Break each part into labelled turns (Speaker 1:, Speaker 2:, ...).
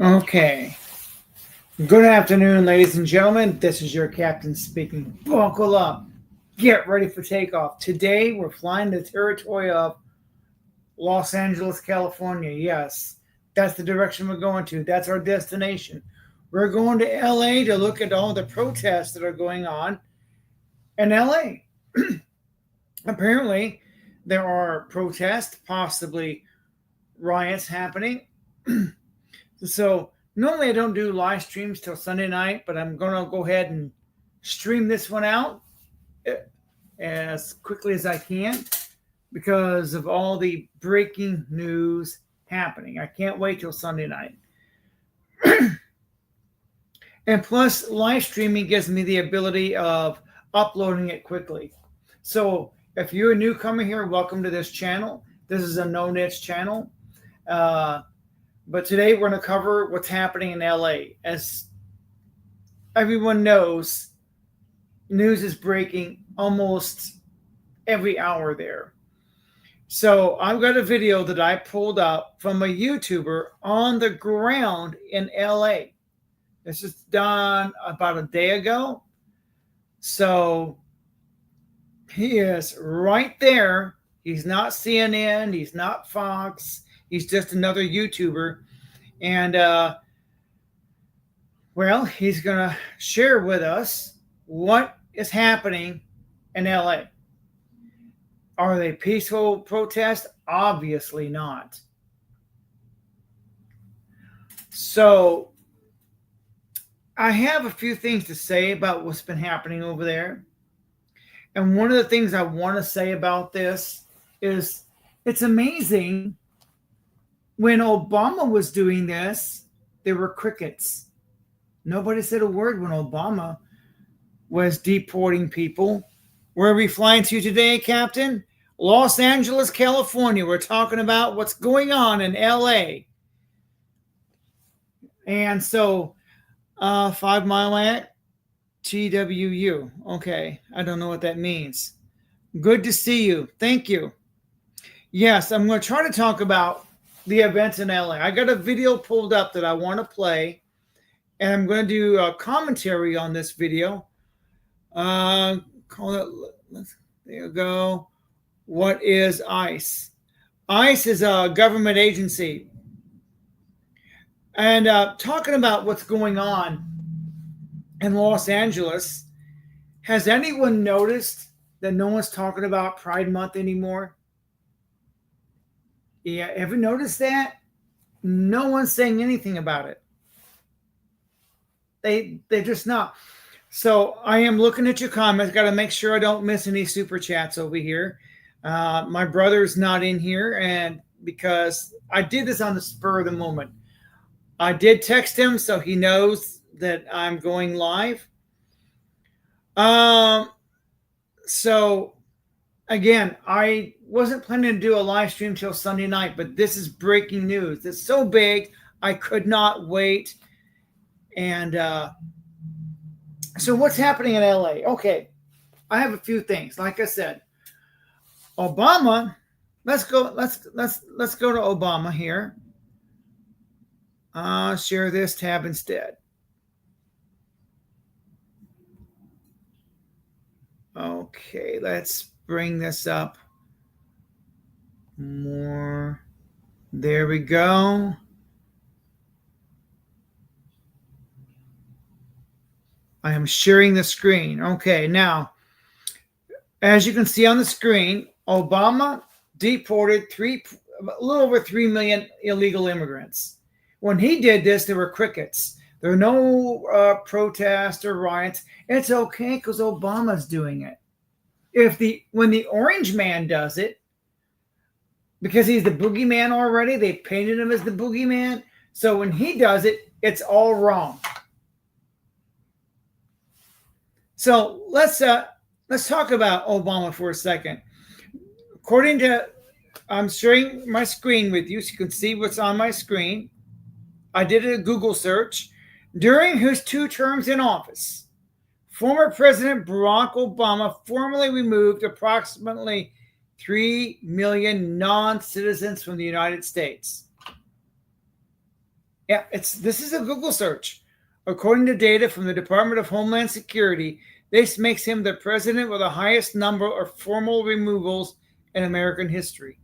Speaker 1: Okay. Good afternoon, ladies and gentlemen. This is your captain speaking. Buckle up. Get ready for takeoff. Today, we're flying the territory of Los Angeles, California. Yes, that's the direction we're going to. That's our destination. We're going to LA to look at all the protests that are going on in LA. Apparently, there are protests, possibly riots happening. So normally I don't do live streams till Sunday night, but I'm going to go ahead and stream this one out as quickly as I can because of all the breaking news happening. I can't wait till Sunday night. And plus, live streaming gives me the ability of uploading it quickly. So if you're a newcomer here, welcome to this channel. This is a no niche channel. But today we're going to cover what's happening in LA. As everyone knows, news is breaking almost every hour there. So I've got a video that I pulled up from a YouTuber on the ground in LA. This is done about a day ago. So he is right there. He's not CNN. He's not Fox. He's just another YouTuber. And, well, he's going to share with us what is happening in LA. Are they peaceful protests? Obviously not. So I have a few things to say about what's been happening over there. And one of the things I want to say about this is it's amazing. When Obama was doing this, there were crickets. Nobody said a word when Obama was deporting people. Where are we flying to today, Captain? Los Angeles, California. We're talking about what's going on in LA. And so, 5 Mile Act, TWU. Okay, I don't know what that means. Good to see you. Thank you. Yes, I'm going to try to talk about the events in LA. I got a video pulled up that I want to play, and I'm going to do a commentary on this video. There you go. What is ICE? ICE is a government agency. And talking about what's going on in Los Angeles, has anyone noticed that no one's talking about Pride Month anymore? Yeah, ever noticed that? No one's saying anything about it. They're just not. So I am looking at your comments. Got to make sure I don't miss any super chats over here. My brother's not in here, and because I did this on the spur of the moment. I did text him, so he knows that I'm going live. So again, I wasn't planning to do a live stream till Sunday night, but this is breaking news. It's so big, I could not wait. And so what's happening in LA? Okay, I have a few things. Like I said, Obama. Let's go to Obama here. Share this tab instead. Okay, let's bring this up more. There we go. I am sharing the screen. Okay, now, as you can see on the screen, Obama deported a little over 3 million illegal immigrants. When he did this, there were crickets. There were no protests or riots. It's okay because Obama's doing it. When the orange man does it, because he's the boogeyman already, they painted him as the boogeyman. So when he does it, it's all wrong. So let's talk about Obama for a second. According to, I'm sharing my screen with you so you can see what's on my screen. I did a Google search. During his 2 terms in office, former President Barack Obama formally removed approximately 3 million non-citizens from the United States. Yeah, this is a Google search. According to data from the Department of Homeland Security, this makes him the president with the highest number of formal removals in American history.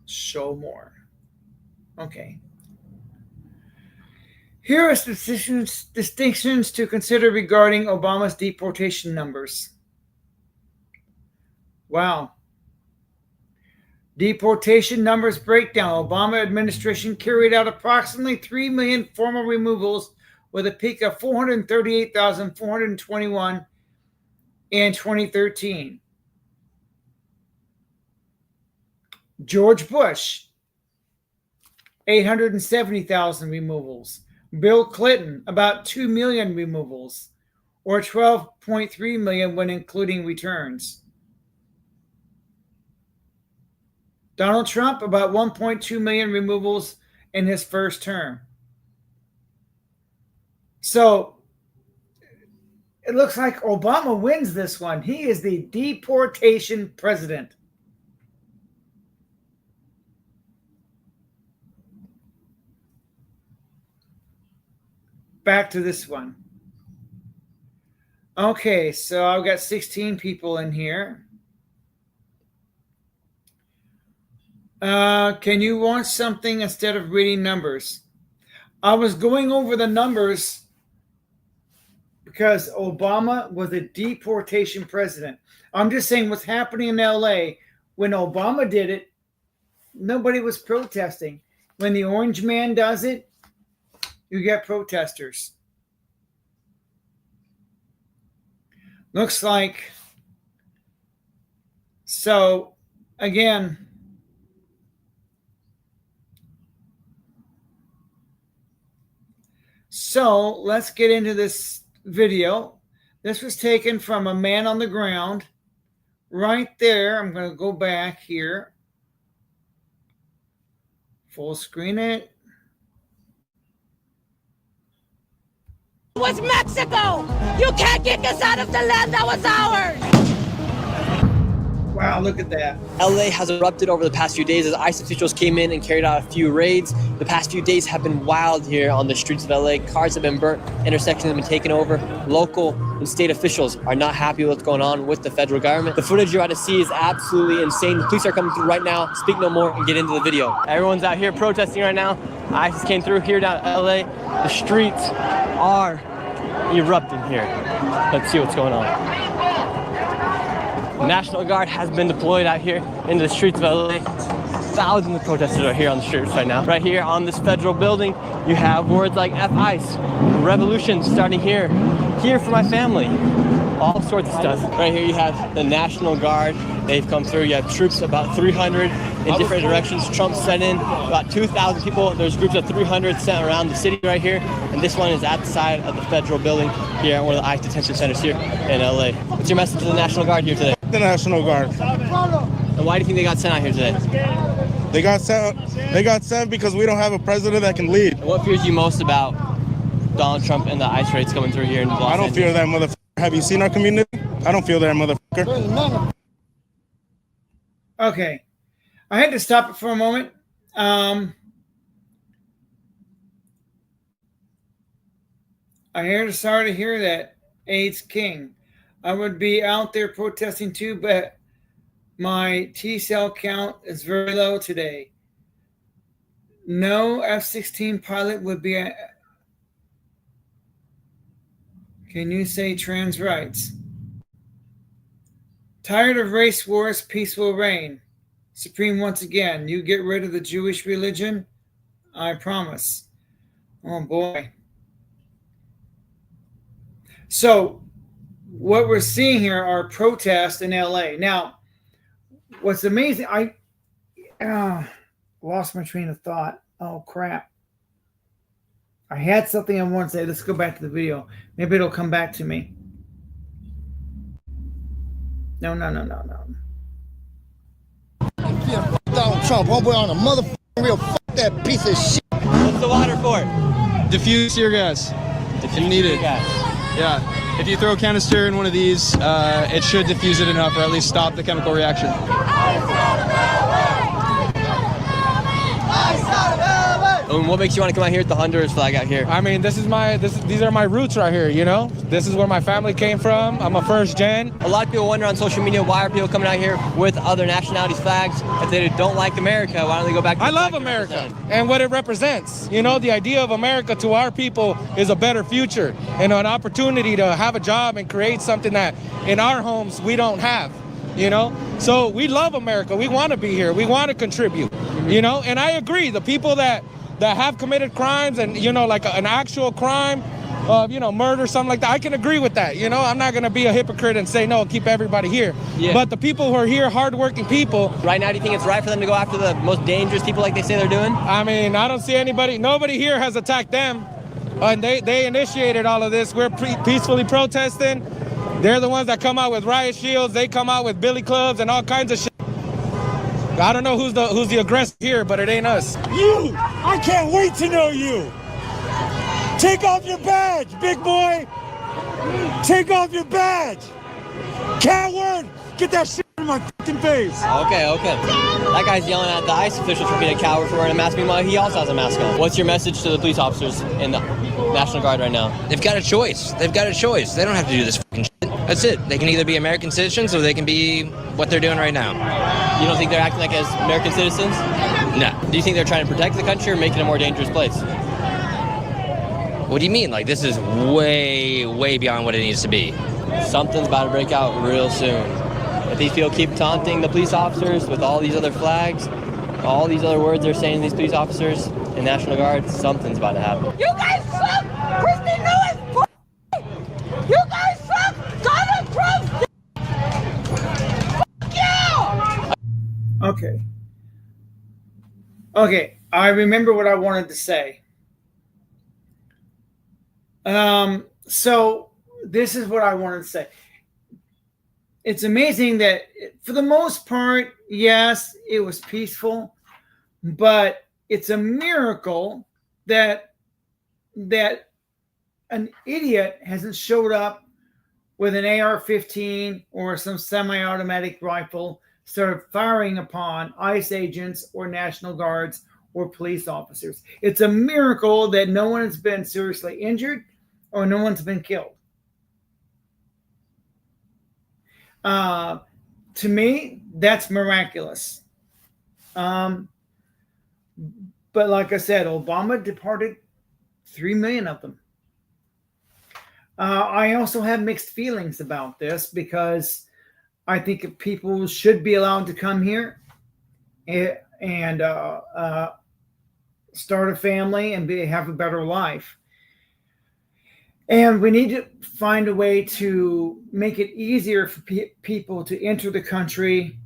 Speaker 1: Show more. Okay. Here are distinctions to consider regarding Obama's deportation numbers. Wow. Deportation numbers breakdown. Obama administration carried out approximately 3 million formal removals with a peak of 438,421 in 2013. George Bush, 870,000 removals. Bill Clinton, about 2 million removals, or 12.3 million when including returns. Donald Trump, about 1.2 million removals in his first term. So it looks like Obama wins this one. He is the deportation president. Back to this one. Okay, so I've got 16 people in here. Can you watch something instead of reading numbers? I was going over the numbers because Obama was a deportation president. I'm just saying what's happening in LA. When Obama did it, nobody was protesting. When the orange man does it, you get protesters. Looks like. So, again, so let's get into this video. This was taken from a man on the ground right there. I'm going to go back here. Full screen it.
Speaker 2: Was Mexico. You can't kick us out of the land that was ours.
Speaker 1: Wow, look at that.
Speaker 3: LA has erupted over the past few days as ICE officials came in and carried out a few raids. The past few days have been wild here on the streets of LA. Cars have been burnt, intersections have been taken over. Local and state officials are not happy with what's going on with the federal government. The footage you're about to see is absolutely insane. The police are coming through right now. Speak no more and get into the video. Everyone's out here protesting right now. ICE came through here down LA. The streets are erupting here. Let's see what's going on. The National Guard has been deployed out here into the streets of LA. Thousands of protesters are here on the streets right now. Right here on this federal building, you have words like F-ICE, revolution starting here, here for my family, all sorts of stuff. Right here you have the National Guard. They've come through. You have troops, about 300 in different directions. Trump sent in about 2,000 people. There's groups of 300 sent around the city right here. And this one is at the side of the federal building here at one of the ICE detention centers here in LA. What's your message to the National Guard here today?
Speaker 4: The National Guard.
Speaker 3: And why do you think they got sent out here today?
Speaker 4: They got sent because we don't have a president that can lead.
Speaker 3: And what fears you most about Donald Trump and the ICE raids coming through here in Los
Speaker 4: I don't
Speaker 3: Angeles?
Speaker 4: fear that motherfucker. Have you seen our community? I don't fear that motherfucker.
Speaker 1: Okay. I had to stop it for a moment. I sorry to hear that. AIDS King. I would be out there protesting too, but my T-cell count is very low today. No F-16 pilot would be Can you say trans rights? Tired of race wars, peace will reign. Supreme, once again, you get rid of the Jewish religion? I promise. Oh boy. So, what we're seeing here are protests in LA. Now, what's amazing, I lost my train of thought. Oh, crap. I had something I wanted to say. Let's go back to the video. Maybe it'll come back to me. No.
Speaker 5: Donald Trump, homeboy on a motherfucking real that piece of shit.
Speaker 3: What's the water for?
Speaker 6: Diffuse tear gas. If you need it. Yeah. If you throw a canister in one of these, it should diffuse it enough, or at least stop the chemical reaction.
Speaker 3: And what makes you want to come out here with the Honduras flag out here?
Speaker 4: I mean, these are my roots right here, you know? This is where my family came from. I'm a first gen.
Speaker 3: A lot of people wonder on social media, why are people coming out here with other nationalities' flags? If they don't like America, why don't they go back to
Speaker 4: I love America and what it represents. You know, the idea of America to our people is a better future and an opportunity to have a job and create something that in our homes we don't have, you know? So we love America. We want to be here. We want to contribute, you know? And I agree, the people that have committed crimes and, you know, like an actual crime of, you know, murder, something like that, I can agree with that, you know? I'm not going to be a hypocrite and say, no, keep everybody here.
Speaker 3: Yeah.
Speaker 4: But the people who are here, hardworking people.
Speaker 3: Right now, do you think it's right for them to go after the most dangerous people like they say they're doing?
Speaker 4: I mean, I don't see nobody here has attacked them. And they initiated all of this. We're peacefully protesting. They're the ones that come out with riot shields. They come out with billy clubs and all kinds of shit. I don't know who's the aggressor here, but it ain't us.
Speaker 7: You! I can't wait to know you! Take off your badge, big boy! Take off your badge! Coward! Get that shit in my fucking face!
Speaker 3: Okay. That guy's yelling at the ICE officials for being a coward for wearing a mask. Meanwhile, he also has a mask on. What's your message to the police officers in the National Guard right now?
Speaker 8: They've got a choice. They don't have to do this fucking shit. That's it. They can either be American citizens or they can be what they're doing right now.
Speaker 3: You don't think they're acting like as American citizens?
Speaker 8: No.
Speaker 3: Do you think they're trying to protect the country or make it a more dangerous place?
Speaker 8: What do you mean? Like, this is way, way beyond what it needs to be.
Speaker 3: Something's about to break out real soon. If these people keep taunting the police officers with all these other flags, all these other words they're saying to these police officers and National Guard, something's about to happen.
Speaker 2: You guys suck! Christy Lewis! You guys suck! Donald Trump! Fuck you!
Speaker 1: Okay, I remember what I wanted to say. So this is what I wanted to say. It's amazing that for the most part, yes, it was peaceful, but it's a miracle that an idiot hasn't showed up with an AR-15 or some semi-automatic rifle, started firing upon ICE agents or National Guards or police officers. It's a miracle that no one has been seriously injured or no one's been killed. To me, that's miraculous. But like I said, Obama deported 3 million of them. I also have mixed feelings about this because I think people should be allowed to come here and start a family and have a better life. And we need to find a way to make it easier for people to enter the country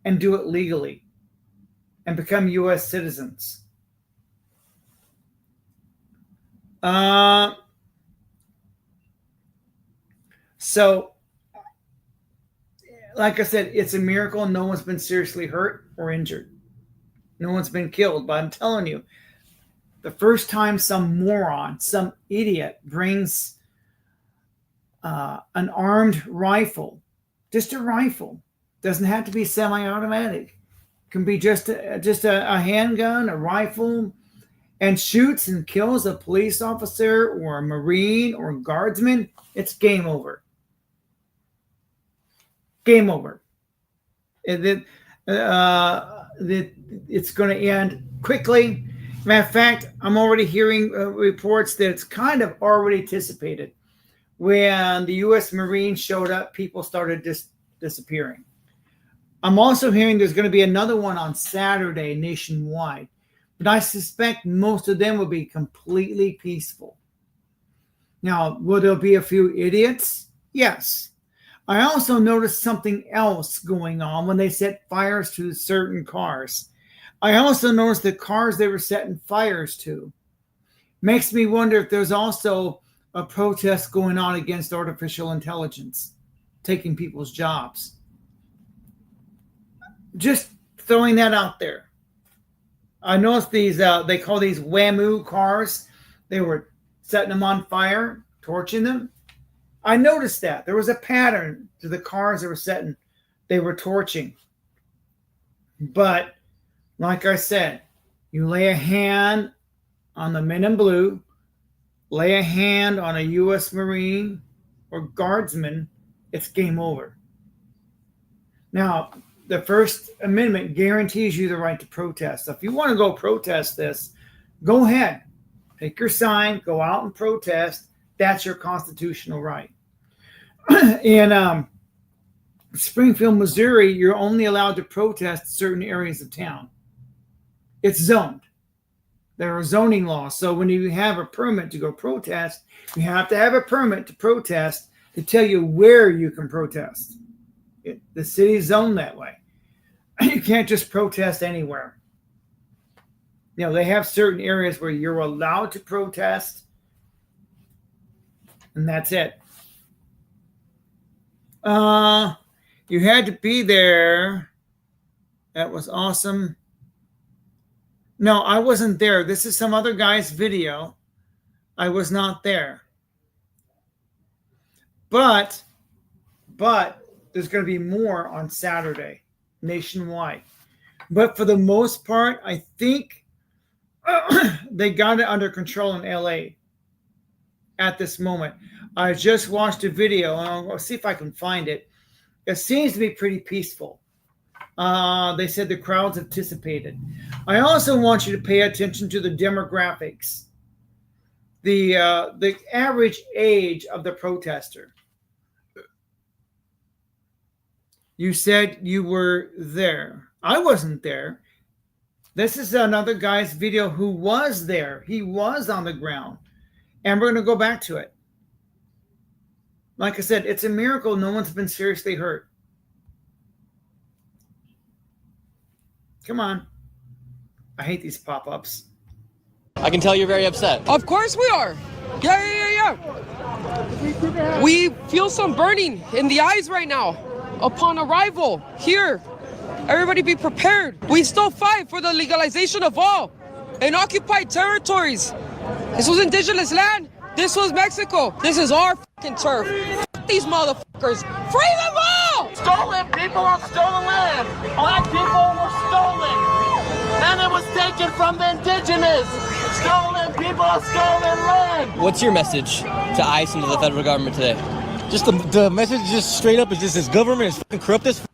Speaker 1: and do it legally and become U.S. citizens. So, like I said, it's a miracle. No one's been seriously hurt or injured. No one's been killed. But I'm telling you, the first time some moron, some idiot brings an armed rifle, just a rifle, doesn't have to be semi-automatic, can be just a handgun, a rifle, and shoots and kills a police officer or a Marine or a guardsman, it's game over. Game over. It's going to end quickly. Matter of fact, I'm already hearing reports that it's kind of already anticipated. When the U.S. Marines showed up, people started disappearing. I'm also hearing there's going to be another one on Saturday nationwide, but I suspect most of them will be completely peaceful. Now, will there be a few idiots? Yes. I also noticed something else going on when they set fires to certain cars. I also noticed the cars they were setting fires to. Makes me wonder if there's also a protest going on against artificial intelligence, taking people's jobs. Just throwing that out there. I noticed these, they call these WAMU cars. They were setting them on fire, torching them. I noticed that. There was a pattern to the cars they were torching. But like I said, you lay a hand on the men in blue, lay a hand on a U.S. Marine or Guardsman, it's game over. Now, the First Amendment guarantees you the right to protest. So if you want to go protest this, go ahead. Take your sign, go out and protest. That's your constitutional right. In Springfield, Missouri, you're only allowed to protest certain areas of town. It's zoned. There are zoning laws. So when you have a permit to go protest, you have to have a permit to protest to tell you where you can protest. The city's zoned that way. You can't just protest anywhere. You know, they have certain areas where you're allowed to protest, and that's it. You had to be there. That was awesome. No, I wasn't there. This is some other guy's video. I was not there. But there's going to be more on Saturday nationwide. But for the most part, I think they got it under control in LA at this moment. I just watched a video, and I'll see if I can find it. It seems to be pretty peaceful. They said the crowds have dissipated. I also want you to pay attention to the demographics. The average age of the protester. You said you were there. I wasn't there. This is another guy's video who was there. He was on the ground. And we're going to go back to it. Like I said, it's a miracle no one's been seriously hurt. Come on. I hate these pop-ups.
Speaker 3: I can tell you're very upset.
Speaker 9: Of course we are. Yeah. We feel some burning in the eyes right now upon arrival here. Everybody be prepared. We still fight for the legalization of all in occupied territories. This was indigenous land. This was Mexico. This is our fucking turf. These motherfuckers. Free them all!
Speaker 10: Stolen people on stolen land. Black people were stolen. And it was taken from the indigenous. Stolen people on stolen land.
Speaker 3: What's your message to ICE and to the federal government today?
Speaker 7: Just the message just straight up is just this government is fucking corrupt as fuck.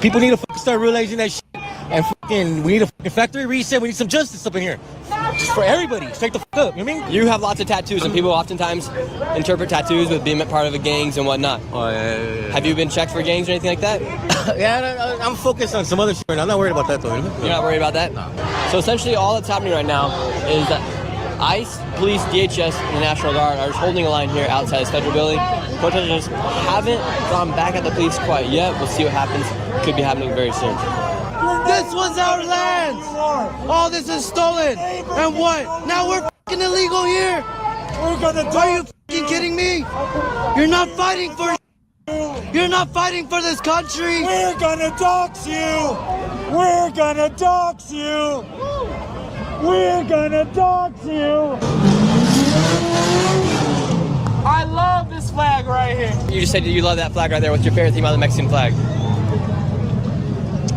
Speaker 7: People need to fucking start realizing that shit. And fucking, we need a fucking factory reset. We need some justice up in here. Just for everybody. Straight the fuck up. You know what I mean?
Speaker 3: You have lots of tattoos, and people oftentimes interpret tattoos with being part of a gangs and whatnot.
Speaker 7: Oh, yeah.
Speaker 3: Have you been checked for gangs or anything like that?
Speaker 7: Yeah, I'm focused on some other shit right now. I'm not worried about that, though.
Speaker 3: You're not worried about that?
Speaker 7: No.
Speaker 3: So essentially all that's happening right now is that ICE, police, DHS, and the National Guard are just holding a line here outside this federal building. Protesters haven't gone back at the police quite yet. We'll see what happens. Could be happening very soon.
Speaker 9: This was our land. All this is stolen. And what? Now we're fucking illegal here. Are you fucking kidding me? You're not fighting for. You're not fighting for this country.
Speaker 7: We're gonna dox you. We're gonna dox you. We're gonna dox you.
Speaker 10: I love this flag right here.
Speaker 3: You just said you love that flag right there. What's your favorite thing about the Mexican flag?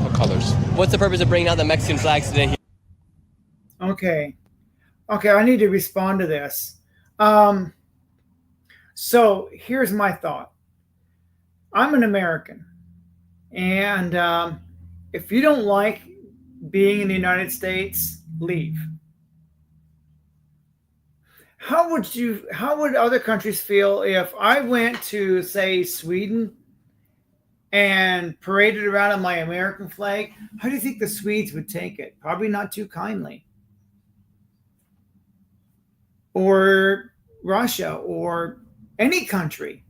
Speaker 6: What colors?
Speaker 3: What's the purpose of bringing out the Mexican flags today?
Speaker 1: Okay, I need to respond to this. So here's my thought. I'm an American. And if you don't like being in the United States, leave. How would other countries feel if I went to, say, Sweden and paraded around on my American flag? How do you think the Swedes would take it? Probably not too kindly. Or Russia, or any country.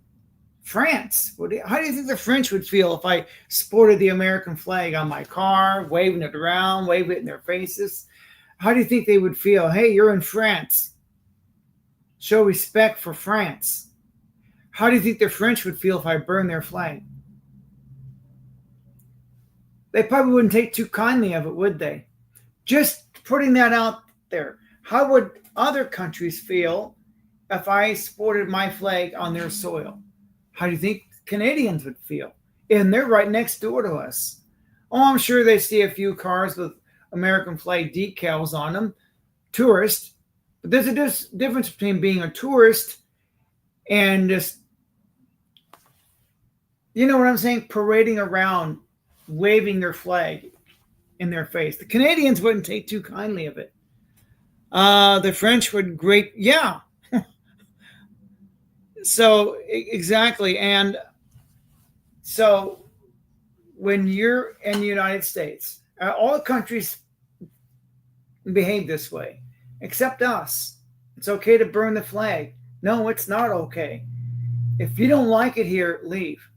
Speaker 1: France. How do you think the French would feel if I sported the American flag on my car, waving it around, waving it in their faces? How do you think they would feel? Hey, you're in France. Show respect for France. How do you think the French would feel if I burned their flag? They probably wouldn't take too kindly of it, would they? Just putting that out there. How would other countries feel if I sported my flag on their soil? How do you think Canadians would feel? And they're right next door to us. Oh, I'm sure they see a few cars with American flag decals on them. Tourists. But there's a difference between being a tourist and just, you know what I'm saying, parading around, waving their flag in their face. The Canadians wouldn't take too kindly of it. The French would yeah. So exactly. And so when you're in the United States, all countries behave this way, except us. It's okay to burn the flag. No, it's not okay. If you don't like it here, leave.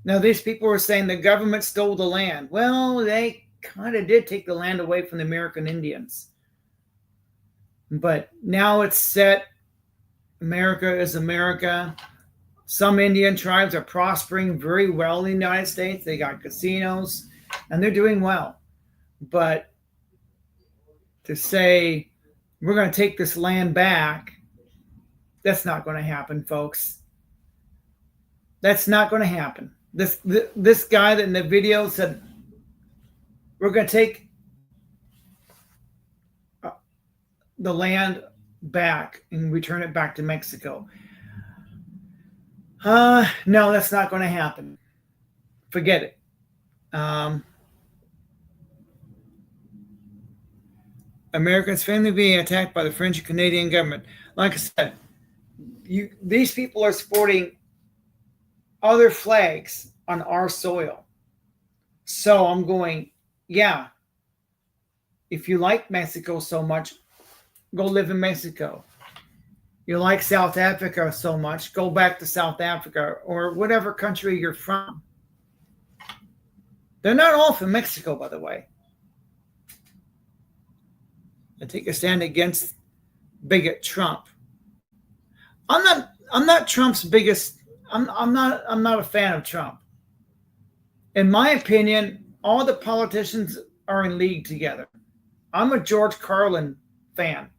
Speaker 1: Now, these people were saying the government stole the land. Well, they kind of did take the land away from the American Indians. But now it's set. America is America. Some Indian tribes are prospering very well in the United States. They got casinos, and they're doing well. But to say we're going to take this land back, that's not going to happen, folks. That's not going to happen. This guy that in the video said, we're going to take the land back and return it back to Mexico. No, that's not going to happen. Forget it. Americans family being attacked by the French and Canadian government. Like I said, these people are sporting other flags on our soil. So I'm going, yeah, if you like Mexico so much, go live in Mexico. You like South Africa so much, go back to South Africa or whatever country you're from. They're not all from Mexico, by the way. I take a stand against bigot Trump. I'm not Trump's biggest. I'm not a fan of Trump. In my opinion, all the politicians are in league together. I'm a George Carlin fan.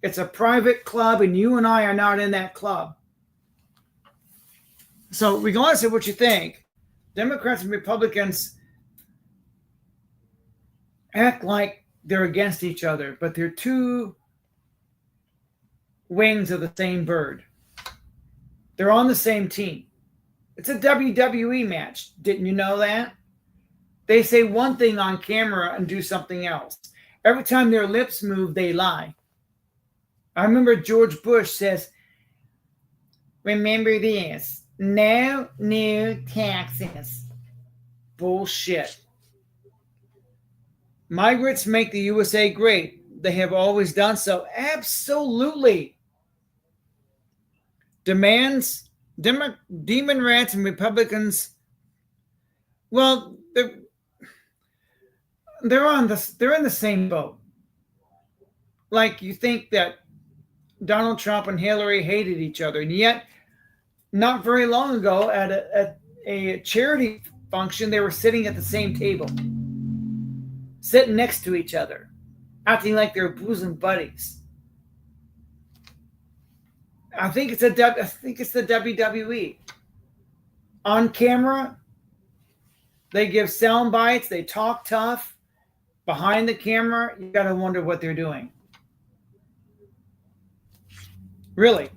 Speaker 1: It's a private club, and you and I are not in that club. So regardless of what you think, Democrats and Republicans act like they're against each other, but they're two wings of the same bird. They're on the same team. It's a WWE match. Didn't you know that? They say one thing on camera and do something else. Every time their lips move, they lie. I remember George Bush says, remember this, no new taxes. Bullshit. Migrants make the USA great. They have always done so. Absolutely. Demon rats and Republicans, well, they're in the same boat. Like, you think that Donald Trump and Hillary hated each other, and yet not very long ago at a charity function, they were sitting at the same table, sitting next to each other, acting like they're bosom buddies. I think it's the WWE. On camera, they give sound bites, they talk tough. Behind the camera, you got to wonder what they're doing. Really.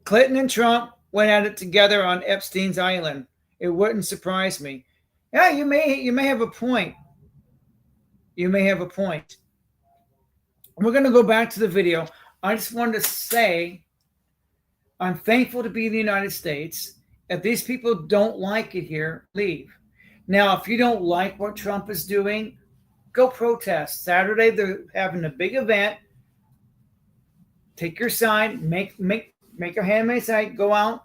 Speaker 1: Clinton and Trump went at it together on Epstein's Island. It wouldn't surprise me. Yeah, you may have a point. You may have a point. We're going to go back to the video. I just wanted to say I'm thankful to be in the United States. If these people don't like it here, leave. Now, if you don't like what Trump is doing, go protest. Saturday, they're having a big event. Take your sign, make your handmade sign, go out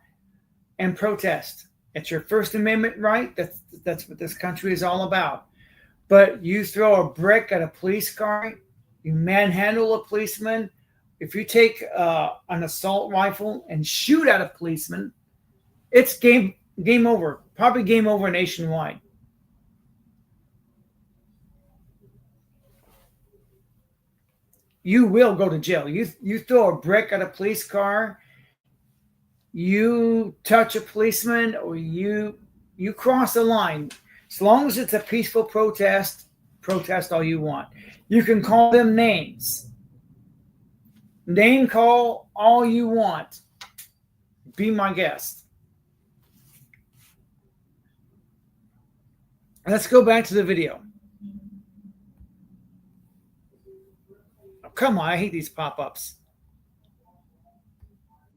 Speaker 1: and protest. It's your First Amendment right. That's what this country is all about. But you throw a brick at a police car, you manhandle a policeman. If you take an assault rifle and shoot at a policeman, it's game over. Probably game over nationwide. You will go to jail. You throw a brick at a police car, you touch a policeman, or you cross a line. As long as it's a peaceful protest, protest all you want. You can call them names. Name call all you want. Be my guest. Let's go back to the video. Oh, come on, I hate these pop-ups.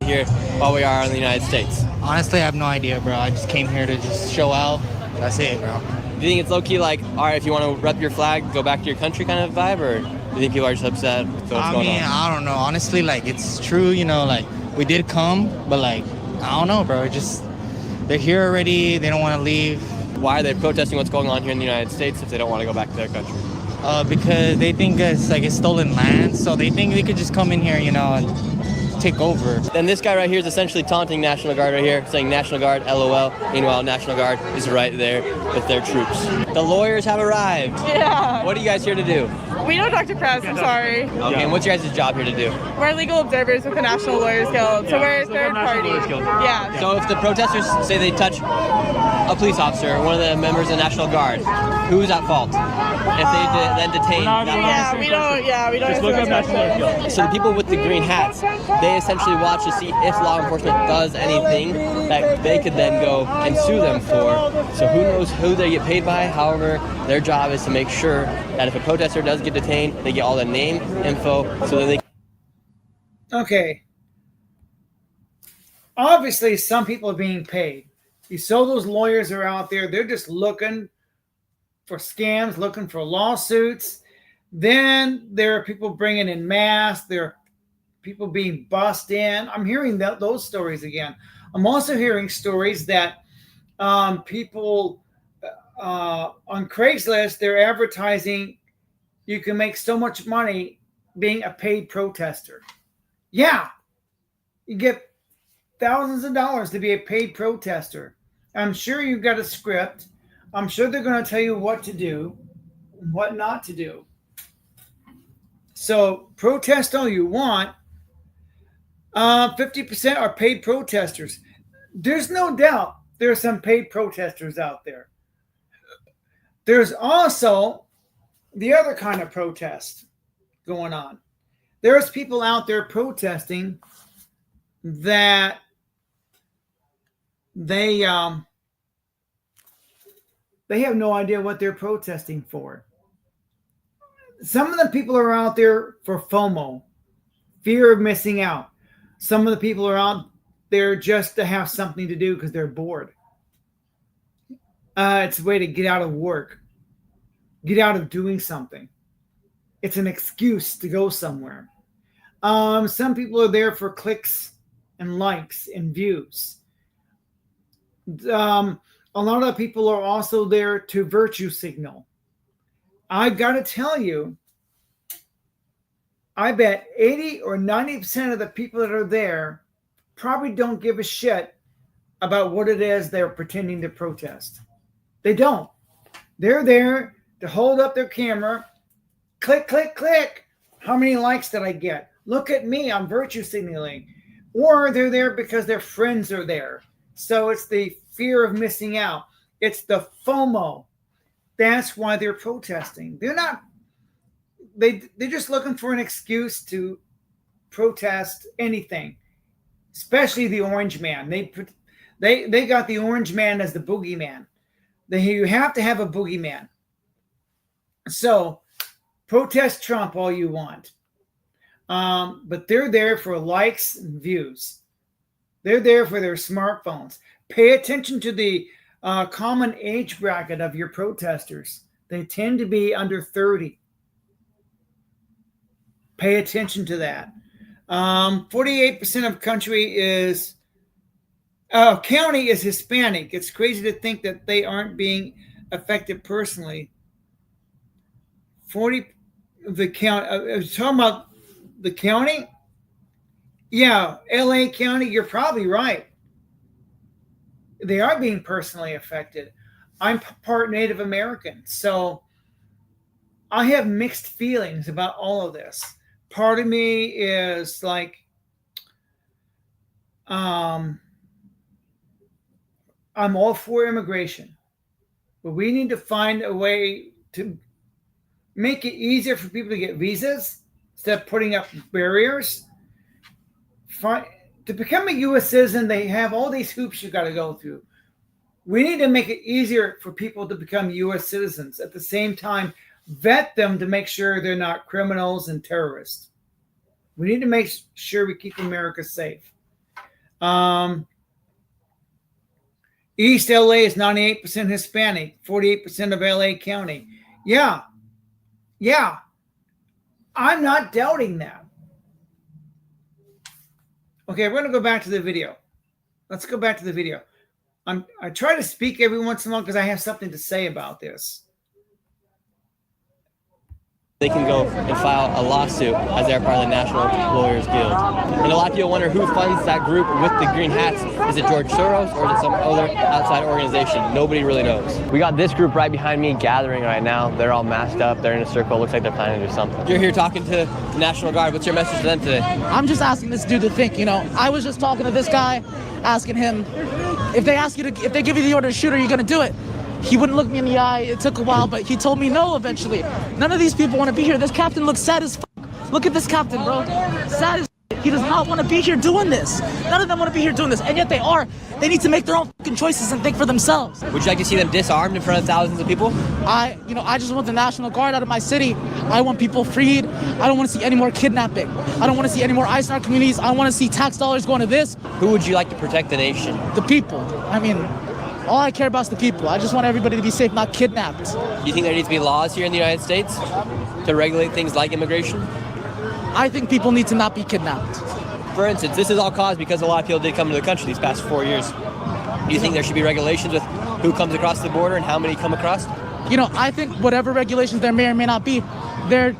Speaker 3: Here while we are in the United States.
Speaker 11: Honestly, I have no idea, bro. I just came here to just show out. That's it, bro.
Speaker 3: Do you think it's low-key like, all right, if you want to rep your flag, go back to your country kind of vibe, or do you think people are just upset with what's going on?
Speaker 11: I don't know. Honestly, like, it's true, you know, like, we did come, but, like, I don't know, bro. It just, they're here already. They don't want to leave.
Speaker 3: Why are they protesting what's going on here in the United States if they don't want to go back to their country?
Speaker 11: Because they think it's, like, it's stolen land, so they think they could just come in here, you know, and take over.
Speaker 3: Then this guy right here is essentially taunting National Guard right here, saying National Guard, LOL. Meanwhile, National Guard is right there with their troops. The lawyers have arrived.
Speaker 12: Yeah.
Speaker 3: What are you guys here to do?
Speaker 12: We don't talk to press, I'm sorry.
Speaker 3: Okay, and what's your guys' job here to do?
Speaker 12: We're legal observers with the National Lawyers Guild, so we're a third party. Yeah.
Speaker 3: So if the protesters say they touch a police officer, one of the members of the National Guard, who's at fault? If they then detain that person?
Speaker 12: We don't. Just look up National Lawyers Guild.
Speaker 3: So the people with the green hats, they essentially watch to see if law enforcement does anything that they could then go and sue them for. So who knows who they get paid by? However, their job is to make sure that if a protester does get detained, they get all the name, info, so that they...
Speaker 1: Okay. Obviously, some people are being paid. You saw those lawyers are out there. They're just looking for scams, looking for lawsuits. Then there are people bringing in masks. There are people being bussed in. I'm hearing those stories again. I'm also hearing stories that people on Craigslist, they're advertising you can make so much money being a paid protester. Yeah, you get thousands of dollars to be a paid protester. I'm sure you've got a script. I'm sure they're going to tell you what to do, what not to do. So protest all you want. 50% are paid protesters. There's no doubt there are some paid protesters out there. There's also the other kind of protest going on. There's people out there protesting that they have no idea what they're protesting for. Some of the people are out there for FOMO, fear of missing out. Some of the people are out there just to have something to do because they're bored. It's a way to get out of work, get out of doing something. It's an excuse to go somewhere. Some people are there for clicks and likes and views. A lot of people are also there to virtue signal. I got to tell you, I bet 80 or 90% of the people that are there probably don't give a shit about what it is they're pretending to protest. They don't. They're there to hold up their camera, click, click, click. How many likes did I get? Look at me, I'm virtue signaling. Or they're there because their friends are there. So it's the fear of missing out. It's the FOMO. That's why they're protesting. They're just looking for an excuse to protest anything, especially the orange man. They got the orange man as the boogeyman. You have to have a boogeyman. So protest Trump all you want. But they're there for likes and views. They're there for their smartphones. Pay attention to the common age bracket of your protesters. They tend to be under 30. Pay attention to that. 48% of country is county is Hispanic. It's crazy to think that they aren't being affected personally. 40 the county. Talking about the county? Yeah, LA County. You're probably right. They are being personally affected. I'm part Native American, so I have mixed feelings about all of this. Part of me is like, I'm all for immigration. But we need to find a way to make it easier for people to get visas instead of putting up barriers. To become a U.S. citizen, they have all these hoops you got to go through. We need to make it easier for people to become U.S. citizens. At the same time, vet them to make sure they're not criminals and terrorists. We need to make sure we keep America safe. East LA is 98% Hispanic, 48% of LA County. Yeah. I'm not doubting that. Okay, we're going to go back to the video. Let's go back to the video. I try to speak every once in a while because I have something to say about this.
Speaker 3: They can go and file a lawsuit as they're part of the National Lawyers Guild. And a lot of people wonder who funds that group with the green hats. Is it George Soros or is it some other outside organization? Nobody really knows. We got this group right behind me gathering right now. They're all masked up. They're in a circle. Looks like they're planning to do something. You're here talking to the National Guard. What's your message to them today?
Speaker 13: I'm just asking this dude to think, I was just talking to this guy, asking him, if they give you the order to shoot, are you going to do it? He wouldn't look me in the eye. It took a while, but he told me no eventually. None of these people want to be here. This captain looks sad as fuck. Look at this captain, bro. Sad as fuck. He does not want to be here doing this. None of them want to be here doing this, and yet they are. They need to make their own fucking choices and think for themselves.
Speaker 3: Would you like to see them disarmed in front of thousands of people?
Speaker 13: I just want the National Guard out of my city. I want people freed. I don't want to see any more kidnapping. I don't want to see any more ICE in our communities. I want to see tax dollars going to this.
Speaker 3: Who would you like to protect the nation?
Speaker 13: The people. All I care about is the people. I just want everybody to be safe, not kidnapped.
Speaker 3: Do you think there needs to be laws here in the United States to regulate things like immigration?
Speaker 13: I think people need to not be kidnapped.
Speaker 3: For instance, this is all caused because a lot of people did come to the country these past 4 years. Do you think there should be regulations with who comes across the border and how many come across?
Speaker 13: I think whatever regulations there may or may not be, they're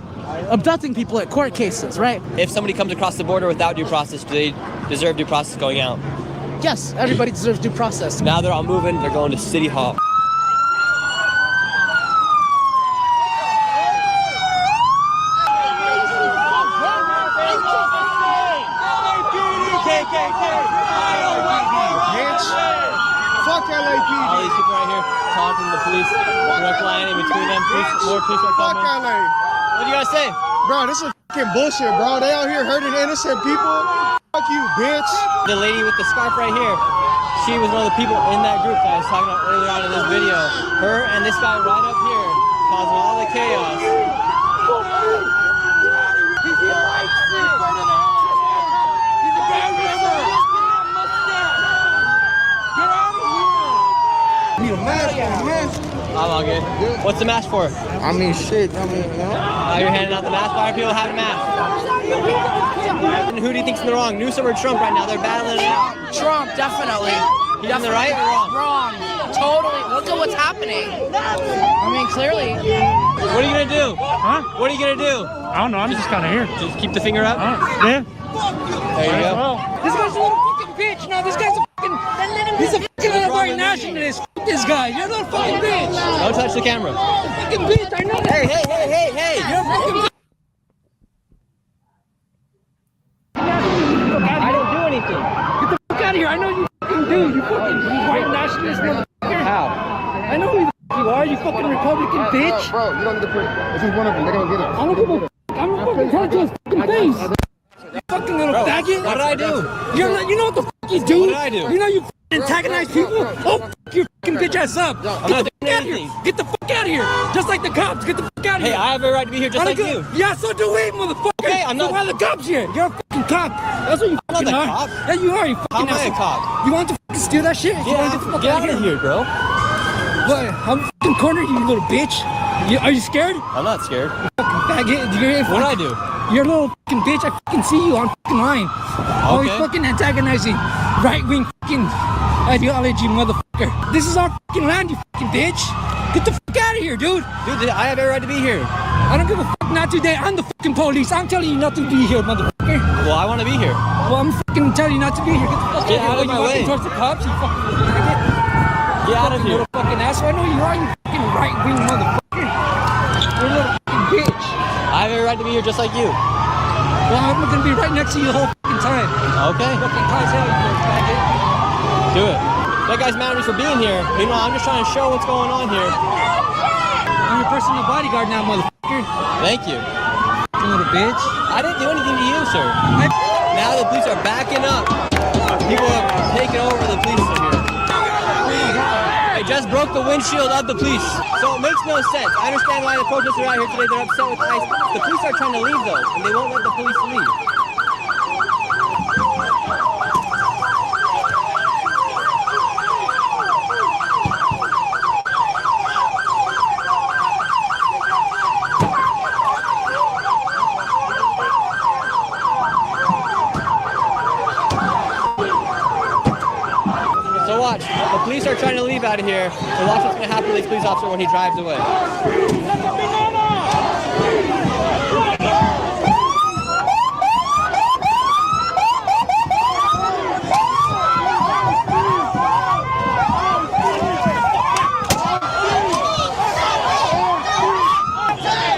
Speaker 13: abducting people at court cases, right?
Speaker 3: If somebody comes across the border without due process, do they deserve due process going out?
Speaker 13: Yes, everybody deserves due process.
Speaker 3: Now they're all moving. They're going to City Hall.
Speaker 5: Fuck LAPD.
Speaker 3: All these people right here talking to the police. Direct line in between them. More police are coming.
Speaker 5: Fuck LA.
Speaker 3: What do you guys say?
Speaker 5: Bro, this is fucking bullshit, bro. They out here hurting innocent people. Fuck you, bitch.
Speaker 3: The lady with the scarf right here, she was one of the people in that group that I was talking about earlier on in this video. Her and this guy right up here causing all the chaos.
Speaker 5: Need a mask, man.
Speaker 3: I'm all good. What's the mask for?
Speaker 5: Shit.
Speaker 3: Now you're handing out the mask. Why are people having masks? And who do you think's in the wrong? Newsom or Trump right now? They're battling it out.
Speaker 14: Trump, definitely.
Speaker 3: He's in the right or wrong?
Speaker 14: Wrong. Totally. Look at what's happening. Clearly.
Speaker 3: What are you gonna do?
Speaker 15: Huh?
Speaker 3: What are you gonna do?
Speaker 15: I don't know. I'm just kind of here.
Speaker 3: Just keep the finger up?
Speaker 15: Yeah.
Speaker 3: There you go.
Speaker 15: Well.
Speaker 2: This guy's a little fucking bitch. No, this guy's a fucking... He's a fucking little white nationalist. Fuck this guy. You're a little fucking bitch.
Speaker 3: Don't touch the camera.
Speaker 2: Fucking bitch. I know that.
Speaker 3: Hey.
Speaker 2: You're a fucking bitch.
Speaker 3: I don't do anything.
Speaker 2: Get the fuck out of here. I know you fucking do. You fucking white nationalist motherfucker.
Speaker 3: How?
Speaker 2: I know who the fuck you are. You fucking Republican bitch.
Speaker 5: Bro, you don't need to put it. This is one of them. They're gonna get it.
Speaker 2: I don't give a fuck. I'm gonna fucking tell it to his fucking face. You fucking little faggot.
Speaker 3: What did I do?
Speaker 2: You know what the fuck you do?
Speaker 3: What did I do?
Speaker 2: You know you fucking antagonize people? Oh, fuck your fucking bitch ass up.
Speaker 3: I'm not doing anything.
Speaker 2: Get the fuck out of here. Just like the cops. Get the fuck out of here.
Speaker 3: Hey, I have a right to be here just like you.
Speaker 2: Yeah, so do we, motherfucker.
Speaker 3: Okay, I'm not.
Speaker 2: So why the cops here? You're a fucking cop. That's what you
Speaker 3: I'm
Speaker 2: fucking
Speaker 3: not
Speaker 2: are.
Speaker 3: the cop.
Speaker 2: Yeah, you are. You fucking
Speaker 3: How am I a
Speaker 2: asshole.
Speaker 3: cop?
Speaker 2: You want to fucking steal that shit?
Speaker 3: Get out of here, bro.
Speaker 2: What? I'm fucking cornered, you little bitch. Are you scared?
Speaker 3: I'm not scared.
Speaker 2: Fucking faggot.
Speaker 3: What did I do?
Speaker 2: You're a little fucking bitch. I fucking see you on fucking line. Always
Speaker 3: Okay.
Speaker 2: fucking antagonizing right-wing fucking ideology, motherfucker. This is our fucking land, you fucking bitch. Get the fuck out of here, dude.
Speaker 3: Dude, I have every right to be here.
Speaker 2: I don't give a fuck. Not today. I'm the fucking police. I'm telling you not to be here, motherfucker.
Speaker 3: Well, I want to be here.
Speaker 2: Well, I'm fucking telling you not to be here. Get the fuck
Speaker 3: Get
Speaker 2: out
Speaker 3: out of my way.
Speaker 2: You towards the cops, you fucking faggot.
Speaker 3: Get out of here.
Speaker 2: Little fucking asshole. I know you are, you fucking right-wing motherfucker. You're a little fucking bitch.
Speaker 3: I have every right to be here just like you.
Speaker 2: Well, I'm gonna be right next to you the whole fucking time.
Speaker 3: Okay.
Speaker 2: Fucking high as hell, you little faggot.
Speaker 3: Do it. That guy's mad at me for being here. Meanwhile, I'm just trying to show what's going on here.
Speaker 2: I'm your personal bodyguard now, motherfucker.
Speaker 3: Thank you.
Speaker 2: You little bitch.
Speaker 3: I didn't do anything to you, sir. Now the police are backing up. People have taken over the police here. They just broke the windshield of the police. So it makes no sense. I understand why the protesters are out here today. They're upset with ICE. The police are trying to leave, though, and they won't let the police leave. Watch, the police are trying to leave out of here, and watch what's going to happen to this police officer when he drives away.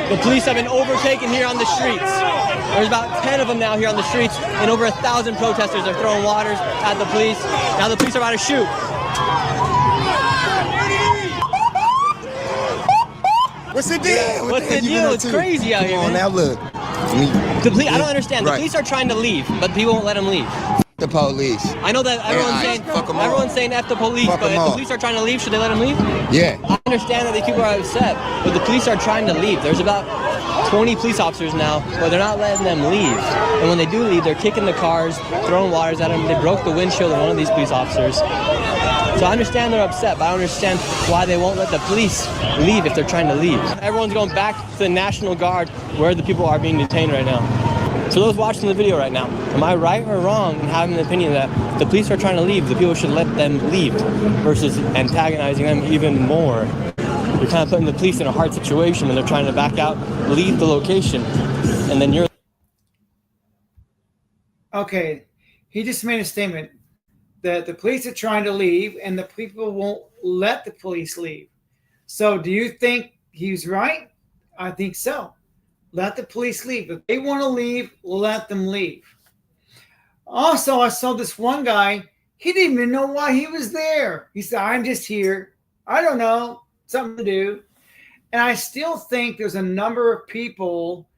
Speaker 3: The police have been overtaken here on the streets. There's about 10 of them now here on the streets, and over 1,000 protesters are throwing waters at the police. Now the police are about to shoot.
Speaker 5: What's the deal?
Speaker 3: What's the deal? It's crazy out here, man.
Speaker 5: Now look.
Speaker 3: The police, I don't understand. The police are trying to leave, but people won't let them leave.
Speaker 5: The police.
Speaker 3: I know that everyone's saying F the police, but if the police are trying to leave, should they let them leave?
Speaker 5: Yeah.
Speaker 3: I understand that these people are upset, but the police are trying to leave. There's about 20 police officers now, but they're not letting them leave. And when they do leave, they're kicking the cars, throwing waters at them. They broke the windshield of one of these police officers. So I understand they're upset, but I don't understand why they won't let the police leave if they're trying to leave. Everyone's going back to the National Guard where the people are being detained right now. So those watching the video right now, am I right or wrong in having the opinion that the police are trying to leave, the people should let them leave versus antagonizing them even more? You're kind of putting the police in a hard situation when they're trying to back out, leave the location, and then you're...
Speaker 1: Okay, he just made a statement that the police are trying to leave and the people won't let the police leave. So do you think he's right? I think so. Let the police leave. If they want to leave, let them leave. Also, I saw this one guy, he didn't even know why he was there. He said, I'm just here. I don't know, something to do. And I still think there's a number of people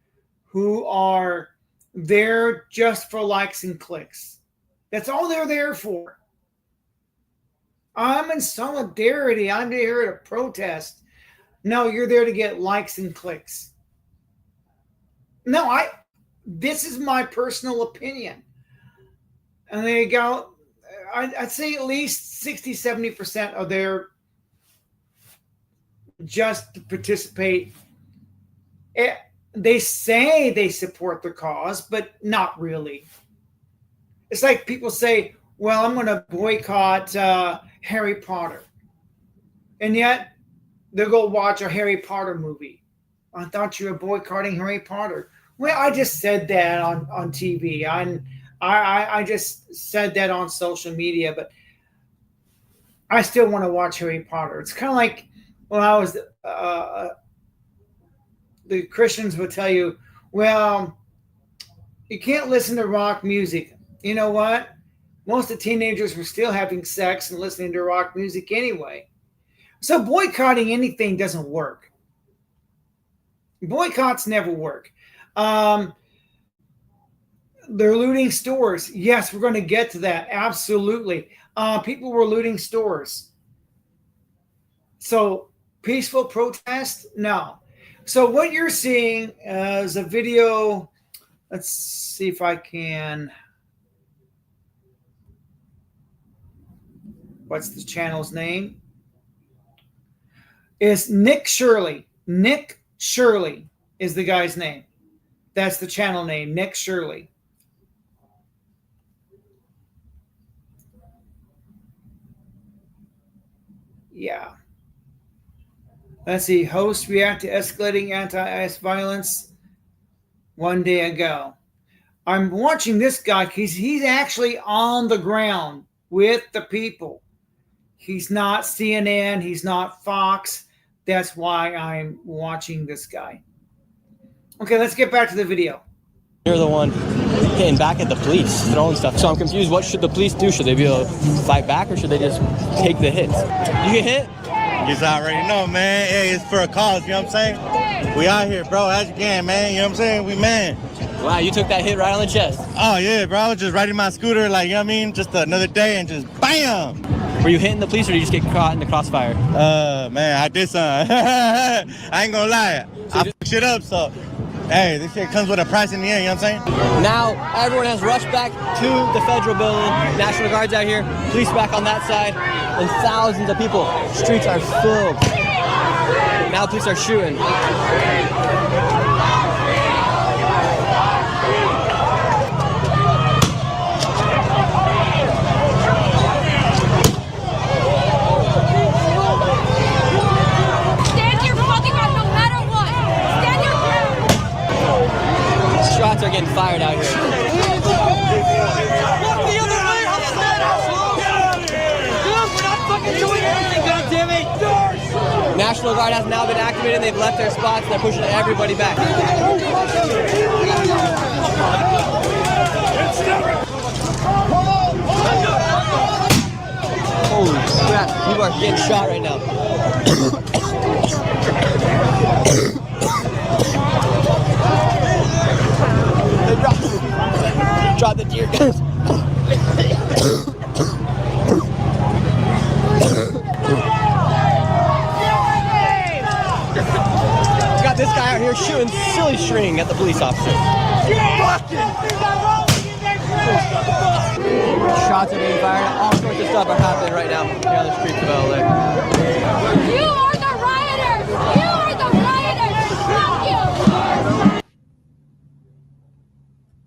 Speaker 1: who are there just for likes and clicks. That's all they're there for. I'm in solidarity. I'm here to protest. No, you're there to get likes and clicks. No, this is my personal opinion. And they go, I'd say at least 60, 70% are there just to participate. They say they support the cause, but not really. It's like people say, well, I'm going to boycott Harry Potter. And yet they'll go watch a Harry Potter movie. I thought you were boycotting Harry Potter. Well, I just said that on TV. I just said that on social media, but I still want to watch Harry Potter. It's kind of like when I was, the Christians would tell you, well, you can't listen to rock music. You know what? Most of the teenagers were still having sex and listening to rock music anyway. So boycotting anything doesn't work. Boycotts never work. They're looting stores. Yes, we're going to get to that. Absolutely. People were looting stores. So peaceful protest? No. So what you're seeing is a video. Let's see if I can. What's the channel's name? It's Nick Shirley. Nick Shirley is the guy's name. That's the channel name, Nick Shirley. Yeah. Let's see. Hosts react to escalating anti-ICE violence one day ago. I'm watching this guy because he's actually on the ground with the people. He's not CNN. He's not Fox. That's why I'm watching this guy. Okay, let's get back to the video.
Speaker 3: you're the one hitting back at the police, throwing stuff. So I'm confused. What should the police do? Should they be able to fight back, or should they just take the hits? You get hit?
Speaker 15: You already know, man. Hey, it's for a cause, you know what I'm saying? We out here, bro, as you can, man. You know what I'm saying? We man.
Speaker 3: Wow, you took that hit right on the chest.
Speaker 15: Oh, yeah, bro. I was just riding my scooter, like, you know what I mean? Just another day and just BAM!
Speaker 3: Were you hitting the police, or did you just get caught in the crossfire?
Speaker 15: Man, I did something. I ain't gonna lie. I fucked shit up, so, hey, this shit comes with a price in the end, you know what I'm saying?
Speaker 3: Now, everyone has rushed back to the federal building. National Guard's out here, police back on that side, and thousands of people. Streets are filled. Now police are shooting. Shots are getting fired out here. National Guard has now been activated. They've left their spots. They're pushing everybody back. Holy crap, people are getting shot right now. Drop the tear gas. Got this guy out here shooting silly string at the police officer. Shots are being fired. All sorts of stuff are happening right now here on the streets of LA.
Speaker 16: You are the rioters! You are the rioters! Fuck